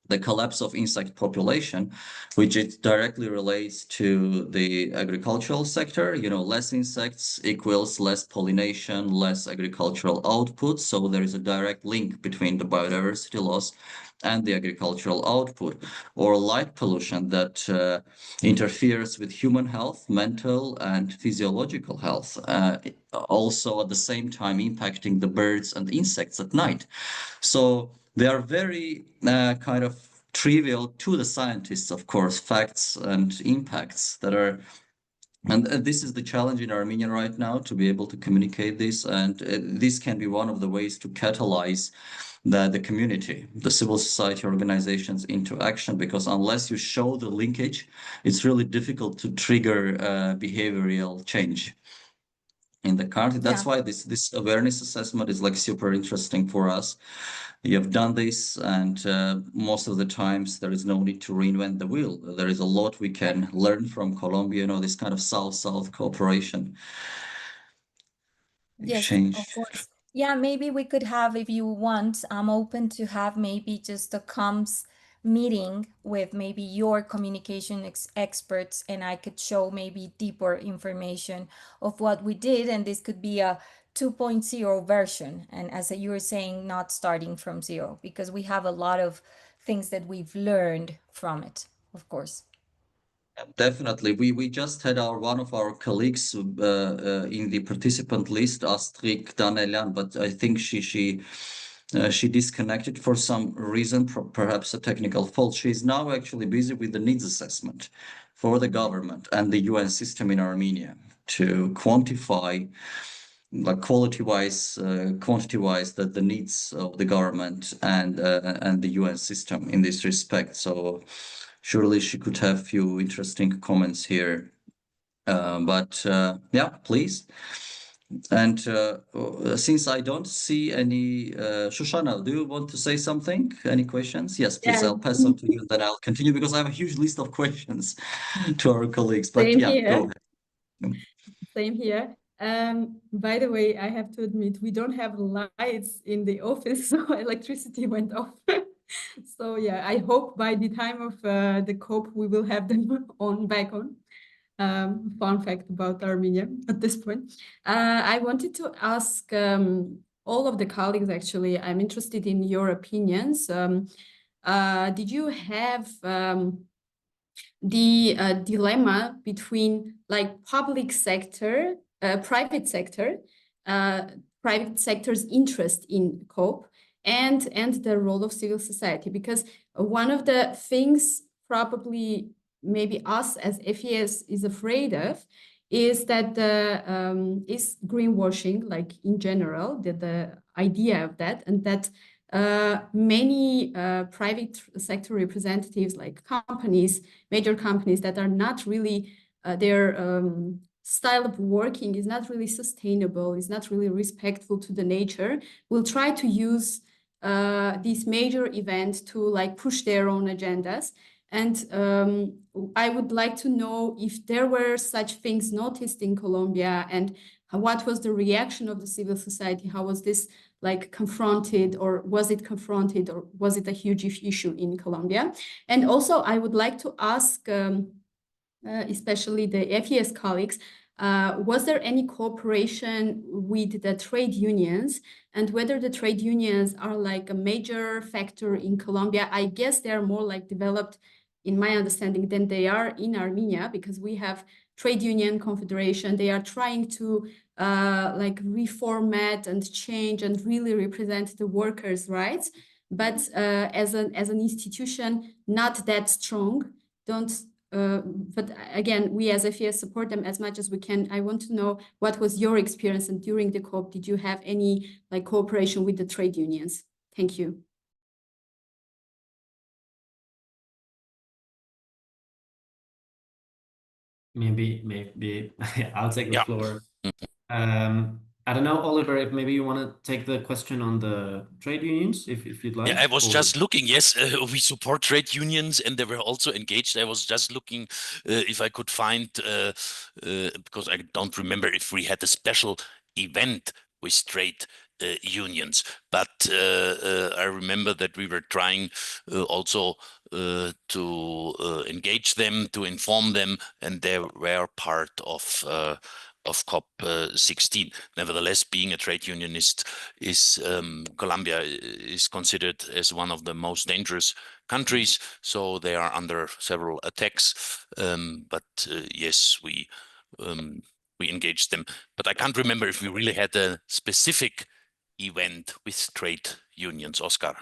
The collapse of insect population, which it directly relates to the agricultural sector. Less insects equals less pollination, less agricultural output. So there is a direct link between the biodiversity loss and the agricultural output. Or light pollution that interferes with human health, mental and physiological health, also at the same time impacting the birds and insects at night. So they are very kind of trivial to the scientists, of course, facts and impacts that are. And this is the challenge in Armenia right now, to be able to communicate this. And this can be one of the ways to catalyze the community, the civil society organizations into action, because unless you show the linkage, it's really difficult to trigger behavioral change in the country. That's why this awareness assessment is like super interesting for us. You have done this, and most of the times there is no need to reinvent the wheel. There is a lot we can learn from Colombia, this kind of South-South cooperation exchange. Yes, of course. Yeah, maybe we could have, if you want, I'm open to have maybe just a comms meeting with maybe your communication experts, and I could show maybe deeper information of what we did, and this could be a 2.0 version. And as you were saying, not starting from zero, because we have a lot of things that we've learned from it, of course. Definitely. We just had one of our colleagues in the participant list, Astrid Danelian, but I think she disconnected for some reason, perhaps a technical fault. She is now actually busy with the needs assessment for the government and the UN system in Armenia to quantify, like quality-wise, quantity-wise, the needs of the government and the UN system in this respect. So surely she could have a few interesting comments here. But yeah, please. And since I don't see any, Shushana, do you want to say something? Any questions? Yes, please. Yeah. I'll pass on to you, and then I'll continue, because I have a huge list of questions to our colleagues. But Same yeah, here. go ahead. Same here. By the way, I have to admit, we don't have lights in the office, so electricity went off. So yeah, I hope by the time of the COP, we will have them back on. Fun fact about Armenia at this point. I wanted to ask all of the colleagues, actually, I'm interested in your opinions. Did you have the dilemma between like public sector, private sector's interest in COP and the role of civil society? Because one of the things probably maybe us as FES is afraid of is that is greenwashing, like in general, the idea of that, and that many private sector representatives, like companies, major companies that are not really, their style of working is not really sustainable, is not really respectful to the nature, will try to use these major events to like push their own agendas. And I would like to know if there were such things noticed in Colombia, and what was the reaction of the civil society? How was this like confronted, or was it confronted, or was it a huge issue in Colombia? And also I would like to ask, especially the FES colleagues, was there any cooperation with the trade unions, and whether the trade unions are like a major factor in Colombia? I guess they are more like developed, in my understanding, than they are in Armenia, because we have trade union confederation. They are trying to like reformat and change and really represent the workers' rights, but as an institution, not that strong. But again, we as FES support them as much as we can. I want to know what was your experience, and during the COP, did you have any like cooperation with the trade unions? Thank you. Maybe I'll take the floor. I don't know, Oliver, if maybe you want to take the question on the trade unions, if you'd like. Yeah, I was just looking. Yes, we support trade unions, and they were also engaged. I was just looking if I could find, because I don't remember if we had a special event with trade unions, but I remember that we were trying also to engage them, to inform them, and they were part of COP16. Nevertheless, being a trade unionist, Colombia is considered as one of the most dangerous countries, so they are under several attacks. But yes, we engaged them. But I can't remember if we really had a specific event with trade unions, Oscar.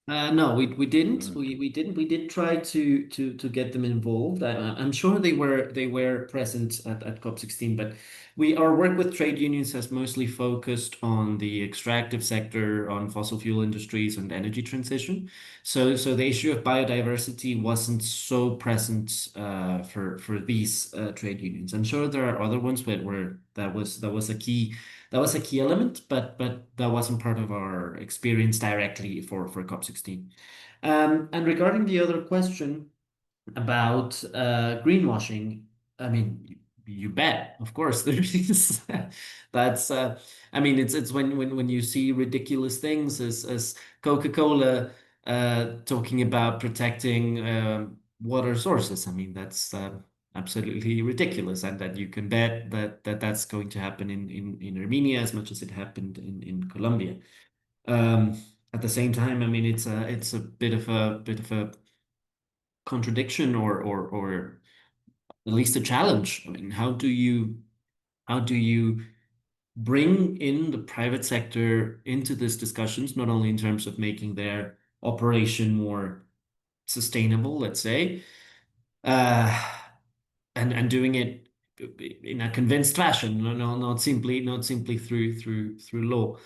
No, we didn't. We didn't. We did try to get them involved. I'm sure they were present at COP16, but our work with trade unions has mostly focused on the extractive sector, on fossil fuel industries and energy transition. So the issue of biodiversity wasn't so present for these trade unions. I'm sure there are other ones where that was a key. That was a key element, but that wasn't part of our experience directly for COP16. And regarding the other question about greenwashing, I mean, you bet, of course there is. That's I mean, it's when you see ridiculous things as Coca-Cola talking about protecting water sources. I mean, that's absolutely ridiculous, and that you can bet that's going to happen in Armenia as much as it happened in Colombia. At the same time, I mean, it's a bit of a contradiction or at least a challenge. I mean, how do you bring in the private sector into these discussions, not only in terms of making their operation more sustainable, let's say, and doing it in a convinced fashion, not simply through law.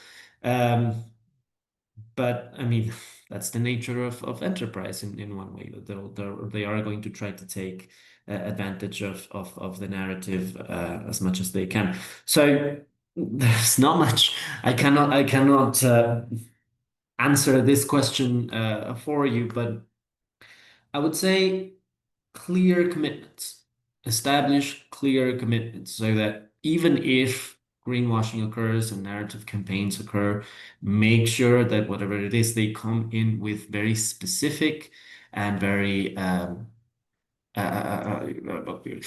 But I mean, that's the nature of enterprise in one way. They are going to try to take advantage of the narrative as much as they can. So there's not much. I cannot answer this question for you, but I would say clear commitments. Establish clear commitments so that even if greenwashing occurs and narrative campaigns occur, make sure that whatever it is, they come in with very specific and very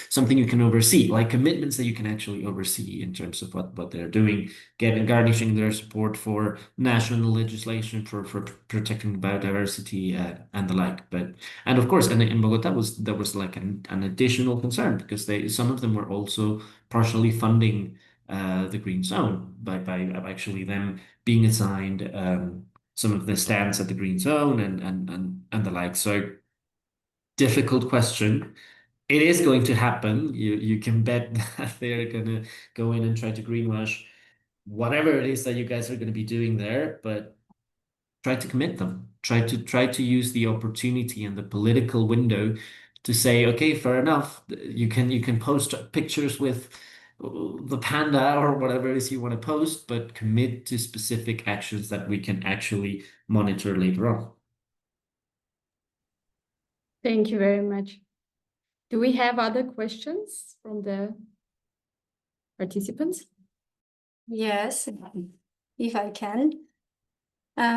something you can oversee, like commitments that you can actually oversee in terms of what they're doing, garnishing their support for national legislation for protecting biodiversity and the like. And of course, and in Bogota there was like an additional concern because some of them were also partially funding the green zone by actually them being assigned some of the stands at the green zone and the like. So difficult question. It is going to happen. You can bet that they're gonna go in and try to greenwash whatever it is that you guys are gonna be doing there, but try to commit them. Try to use the opportunity and the political window to say, okay, fair enough. You can post pictures with the panda or whatever it is you want to post, but commit to specific actions that we can actually monitor later on. Thank you very much. Do we have other questions from the participants? Yes, if I can.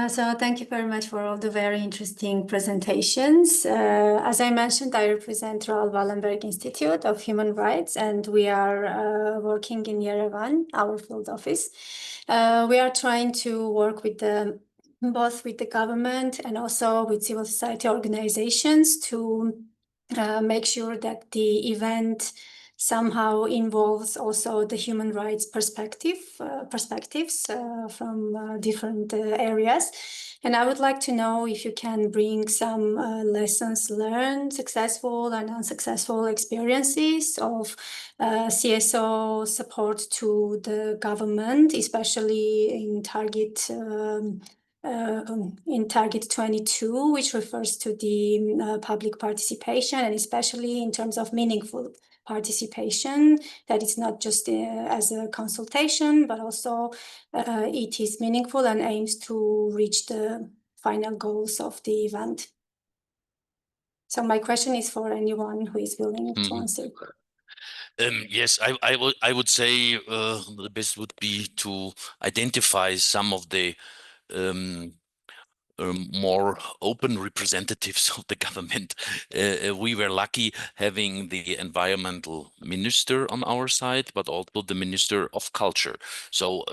So thank you very much for all the very interesting presentations. As I mentioned, I represent Raoul Wallenberg Institute of Human Rights, and we are working in Yerevan, our field office. We are trying to work with both with the government and also with civil society organizations to make sure that the event somehow involves also the human rights perspectives from different areas. And I would like to know if you can bring some lessons learned, successful and unsuccessful experiences of CSO support to the government, especially in Target 22, which refers to the public participation, and especially in terms of meaningful participation, that it's not just as a consultation, but also it is meaningful and aims to reach the final goals of the event. So my question is for anyone who is willing to answer. Yes, I would say the best would be to identify some of the more open representatives of the government. We were lucky having the environmental minister on our side, but also the minister of culture. So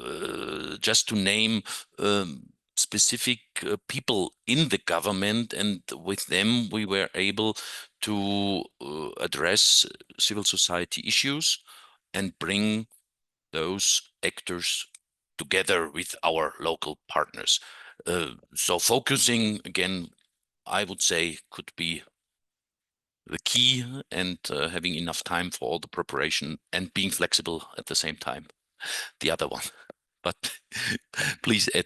just to name specific people in the government, and with them we were able to address civil society issues and bring those actors together with our local partners. So focusing again, I would say, could be the key, and having enough time for all the preparation and being flexible at the same time, the other one. But please add,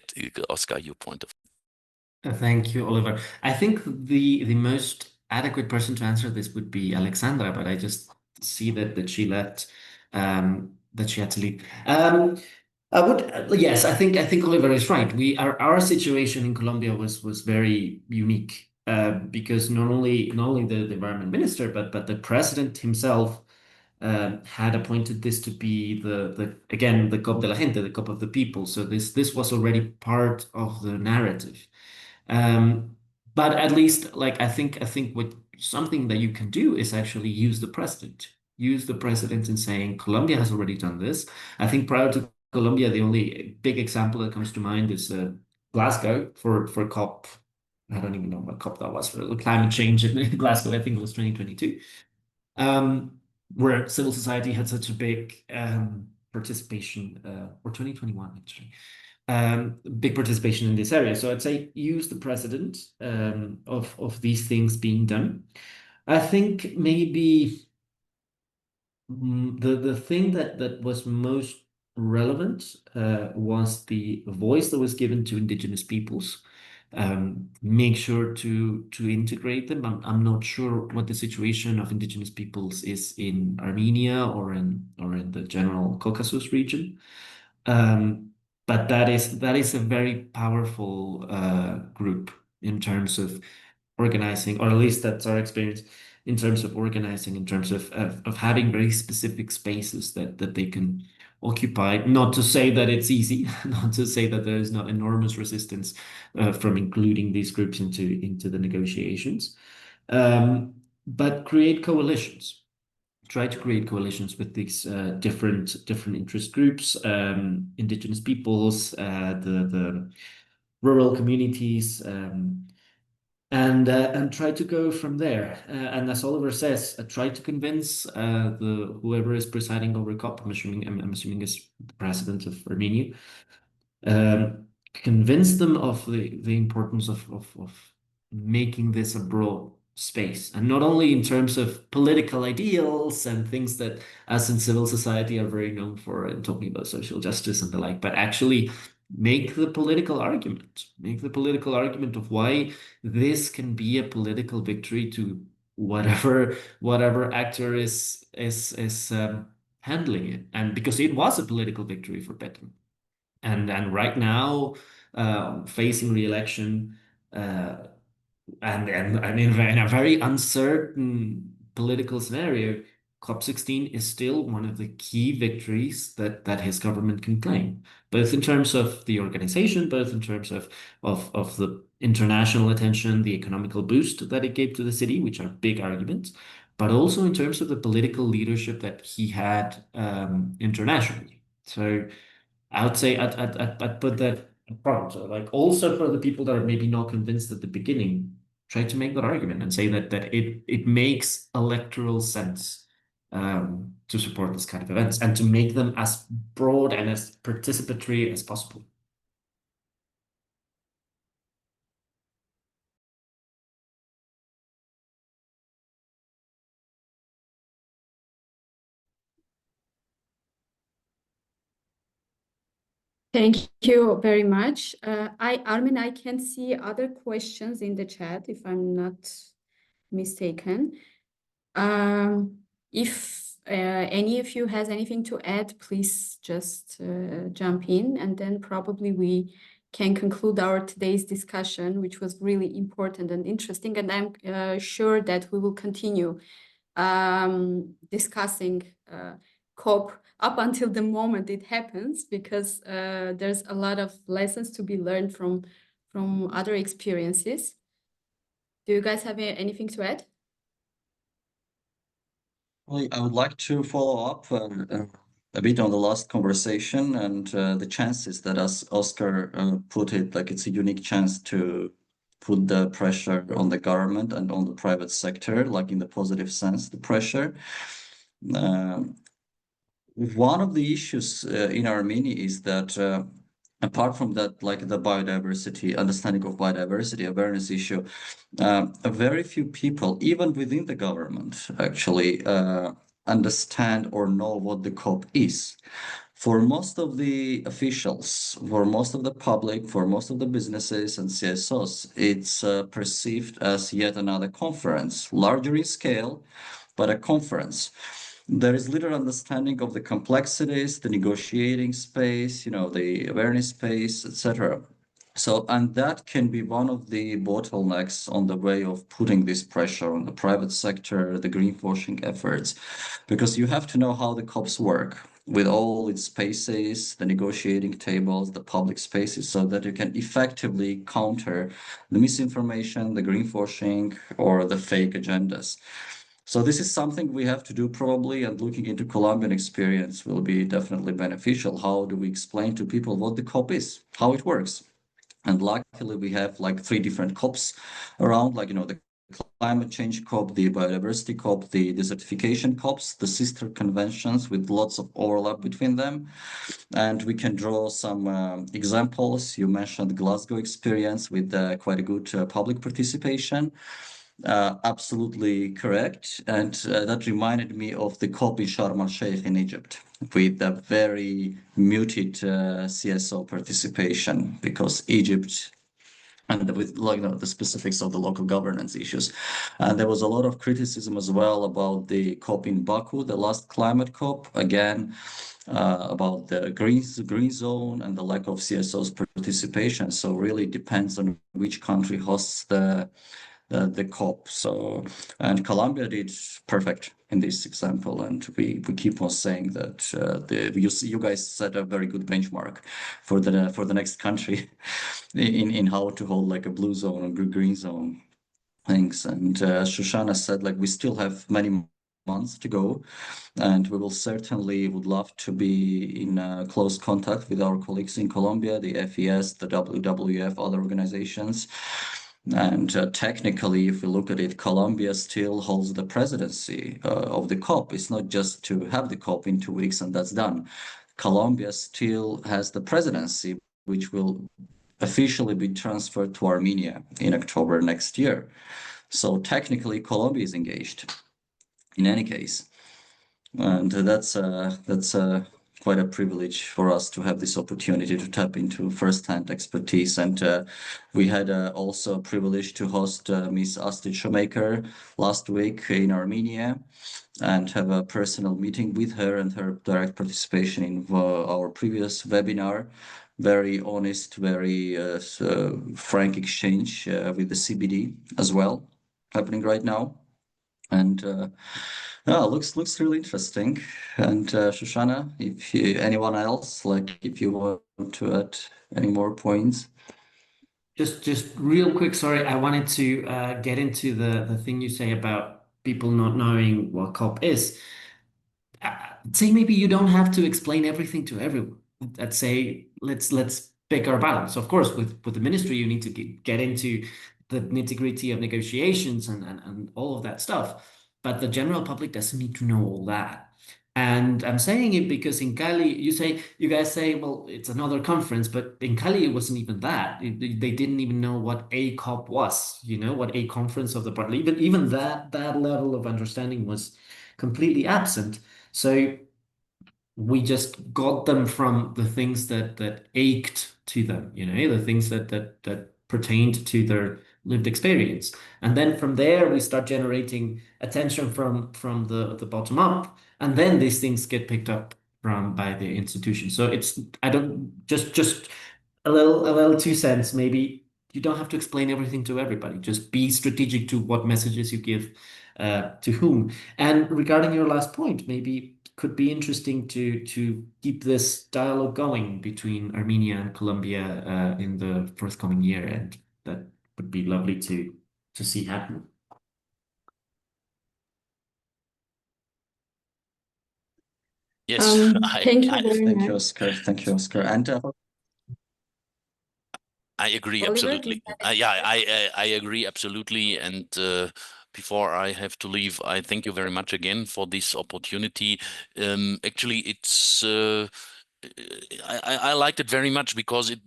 Oscar, your point of. Thank you, Oliver. I think the most adequate person to answer this would be Alexandra, but I just see that she left, that she had to leave. I would, yes, I think Oliver is right. Our situation in Colombia was very unique, because not only the environment minister, but the president himself had appointed this to be again the COP de la gente, the COP of the people. So this was already part of the narrative. But at least, like, I think what something that you can do is actually use the president. Use the president in saying Colombia has already done this. I think prior to Colombia, the only big example that comes to mind is Glasgow for COP. I don't even know what COP that was, for climate change in Glasgow. I think it was 2022, where civil society had such a big participation, or 2021 actually. Big participation in this area. So I'd say use the precedent of these things being done. I think maybe the thing that was most relevant was the voice that was given to indigenous peoples. Make sure to integrate them. I'm not sure what the situation of indigenous peoples is in Armenia or in the general Caucasus region. But that is a very powerful group in terms of organizing, or at least that's our experience in terms of organizing, in terms of having very specific spaces that they can occupy. Not to say that it's easy, not to say that there is not enormous resistance from including these groups into the negotiations, but create coalitions. Try to create coalitions with these different interest groups, indigenous peoples, the rural communities, and try to go from there. And as Oliver says, try to convince whoever is presiding over COP. I'm assuming is the president of Armenia. Convince them of the importance of making this a broad space, and not only in terms of political ideals and things that us in civil society are very known for, and talking about social justice and the like, but actually make the political argument of why this can be a political victory to whatever actor is handling it, and because it was a political victory for Petro. And right now, facing re-election, and in a very uncertain political scenario, COP16 is still one of the key victories that his government can claim, both in terms of the organization, both in terms of the international attention, the economical boost that it gave to the city, which are big arguments, but also in terms of the political leadership that he had internationally. So I would say I'd put that apart. So, like, also for the people that are maybe not convinced at the beginning, try to make that argument and say that it makes electoral sense to support this kind of events and to make them as broad and as participatory as possible. Thank you very much. Armen, I can see other questions in the chat, if I'm not mistaken. If any of you has anything to add, please just jump in, and then probably we can conclude our today's discussion, which was really important and interesting. And I'm sure that we will continue discussing COP up until the moment it happens, because there's a lot of lessons to be learned from other experiences. Do you guys have anything to add? Well, I would like to follow up a bit on the last conversation and the chances that, as Oscar put it, like it's a unique chance to put the pressure on the government and on the private sector, like in the positive sense, the pressure. One of the issues in Armenia is that apart from that, like the biodiversity, understanding of biodiversity, awareness issue, very few people, even within the government, actually understand or know what the COP is. For most of the officials, for most of the public, for most of the businesses and CSOs, it's perceived as yet another conference, larger in scale, but a conference. There is little understanding of the complexities, the negotiating space, the awareness space, etc. So, and that can be one of the bottlenecks on the way of putting this pressure on the private sector, the greenwashing efforts, because you have to know how the COPs work with all its spaces, the negotiating tables, the public spaces, so that you can effectively counter the misinformation, the greenwashing, or the fake agendas. So this is something we have to do probably, and looking into Colombian experience will be definitely beneficial. How do we explain to people what the COP is, how it works? And luckily we have like 3 different COPs around, like, the climate change COP, the biodiversity COP, the desertification COPs, the sister conventions with lots of overlap between them. And we can draw some examples. You mentioned Glasgow experience with quite a good public participation. Absolutely correct. And that reminded me of the COP in Sharm el-Sheikh in Egypt, with a very muted CSO participation, because Egypt, and with the specifics of the local governance issues. And there was a lot of criticism as well about the COP in Baku, the last climate COP, again, about the green zone and the lack of CSO's participation. So really depends on which country hosts the COP. So, and Colombia did perfect in this example, and we keep on saying that you guys set a very good benchmark for the next country in how to hold like a blue zone or green zone things. And Shushana said, like, we still have many months to go, and we will certainly would love to be in close contact with our colleagues in Colombia, the FES, the WWF, other organizations. And technically, if we look at it, Colombia still holds the presidency of the COP. It's not just to have the COP in 2 weeks and that's done. Colombia still has the presidency, which will officially be transferred to Armenia in October next year. So technically, Colombia is engaged in any case. And that's quite a privilege for us to have this opportunity to tap into first-hand expertise. And we had also a privilege to host Miss Astrid Shoemaker last week in Armenia and have a personal meeting with her and her direct participation in our previous webinar. Very honest, very frank exchange with the CBD as well happening right now. And yeah, looks really interesting. And Shushana, if anyone else, like, if you want to add any more points. Just real quick, sorry, I wanted to get into the thing you say about people not knowing what COP is. Say maybe you don't have to explain everything to everyone. Let's say let's pick our balance. Of course, with the ministry, you need to get into the nitty-gritty of negotiations and all of that stuff. but the general public doesn't need to know all that. And I'm saying it because in Cali, you guys say, well, it's another conference, but in Cali, it wasn't even that. They didn't even know what a COP was, what a conference of the party. Even that level of understanding was completely absent. So we just got them from the things that ached to them, the things that pertained to their lived experience. And then from there, we start generating attention from the bottom up. And then these things get picked up by the institution. So I don't just a little 2 cents, maybe. You don't have to explain everything to everybody. Just be strategic to what messages you give to whom. And regarding your last point, maybe could be interesting to keep this dialogue going between Armenia and Colombia in the forthcoming year, and that would be lovely to see happen. Yes, Thank you very Thank much. you, Oscar. Thank you, Oscar. And I agree Oliver, absolutely. I agree absolutely. And before I have to leave, I thank you very much again for this opportunity. Actually, it's I liked it very much because it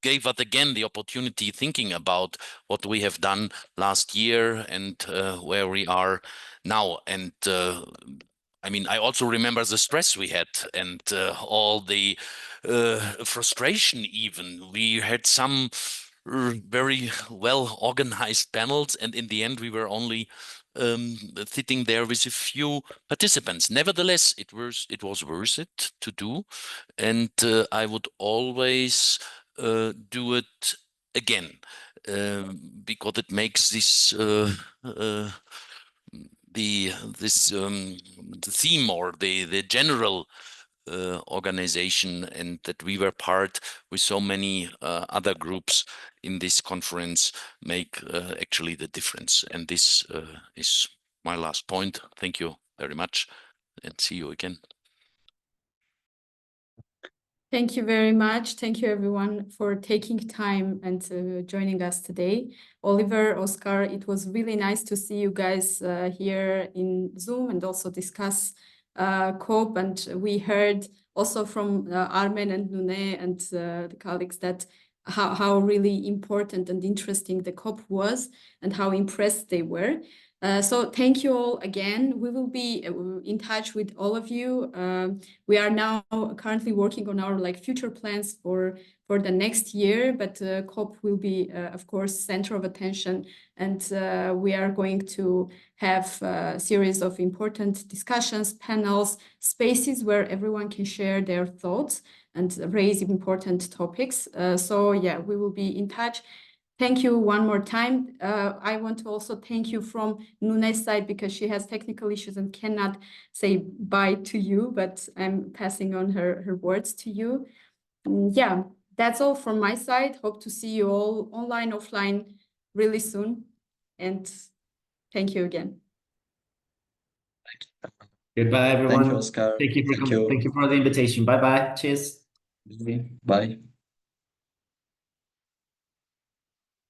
gave us again the opportunity thinking about what we have done last year and where we are now. And I mean, I also remember the stress we had and all the frustration even. We had some very well organized panels, and in the end, we were only sitting there with a few participants. Nevertheless, it was worth it to do, and I would always do it again because it makes this the theme or the general organization, and that we were part with so many other groups in this conference make actually the difference. And this is my last point. Thank you very much, and see you again. Thank you very much. Thank you, everyone, for taking time and joining us today. Oliver, Oscar, it was really nice to see you guys here in Zoom and also discuss COP. And we heard also from Armen and Nune and the colleagues that how really important and interesting the COP was and how impressed they were. So thank you all again. We will be in touch with all of you. We are now currently working on our future plans for the next year, but COP will be, of course, center of attention, and we are going to have a series of important discussions, panels, spaces where everyone can share their thoughts and raise important topics. So yeah, we will be in touch. Thank you one more time. I want to also thank you from Nune's side because she has technical issues and cannot say bye to you, but I'm passing on her words to you. Yeah, that's all from my side. Hope to see you all online, offline really soon. And thank you again. Goodbye, everyone. thank you, Oscar. Thank you for coming. Thank you for the invitation. Bye-bye. Cheers. Bye.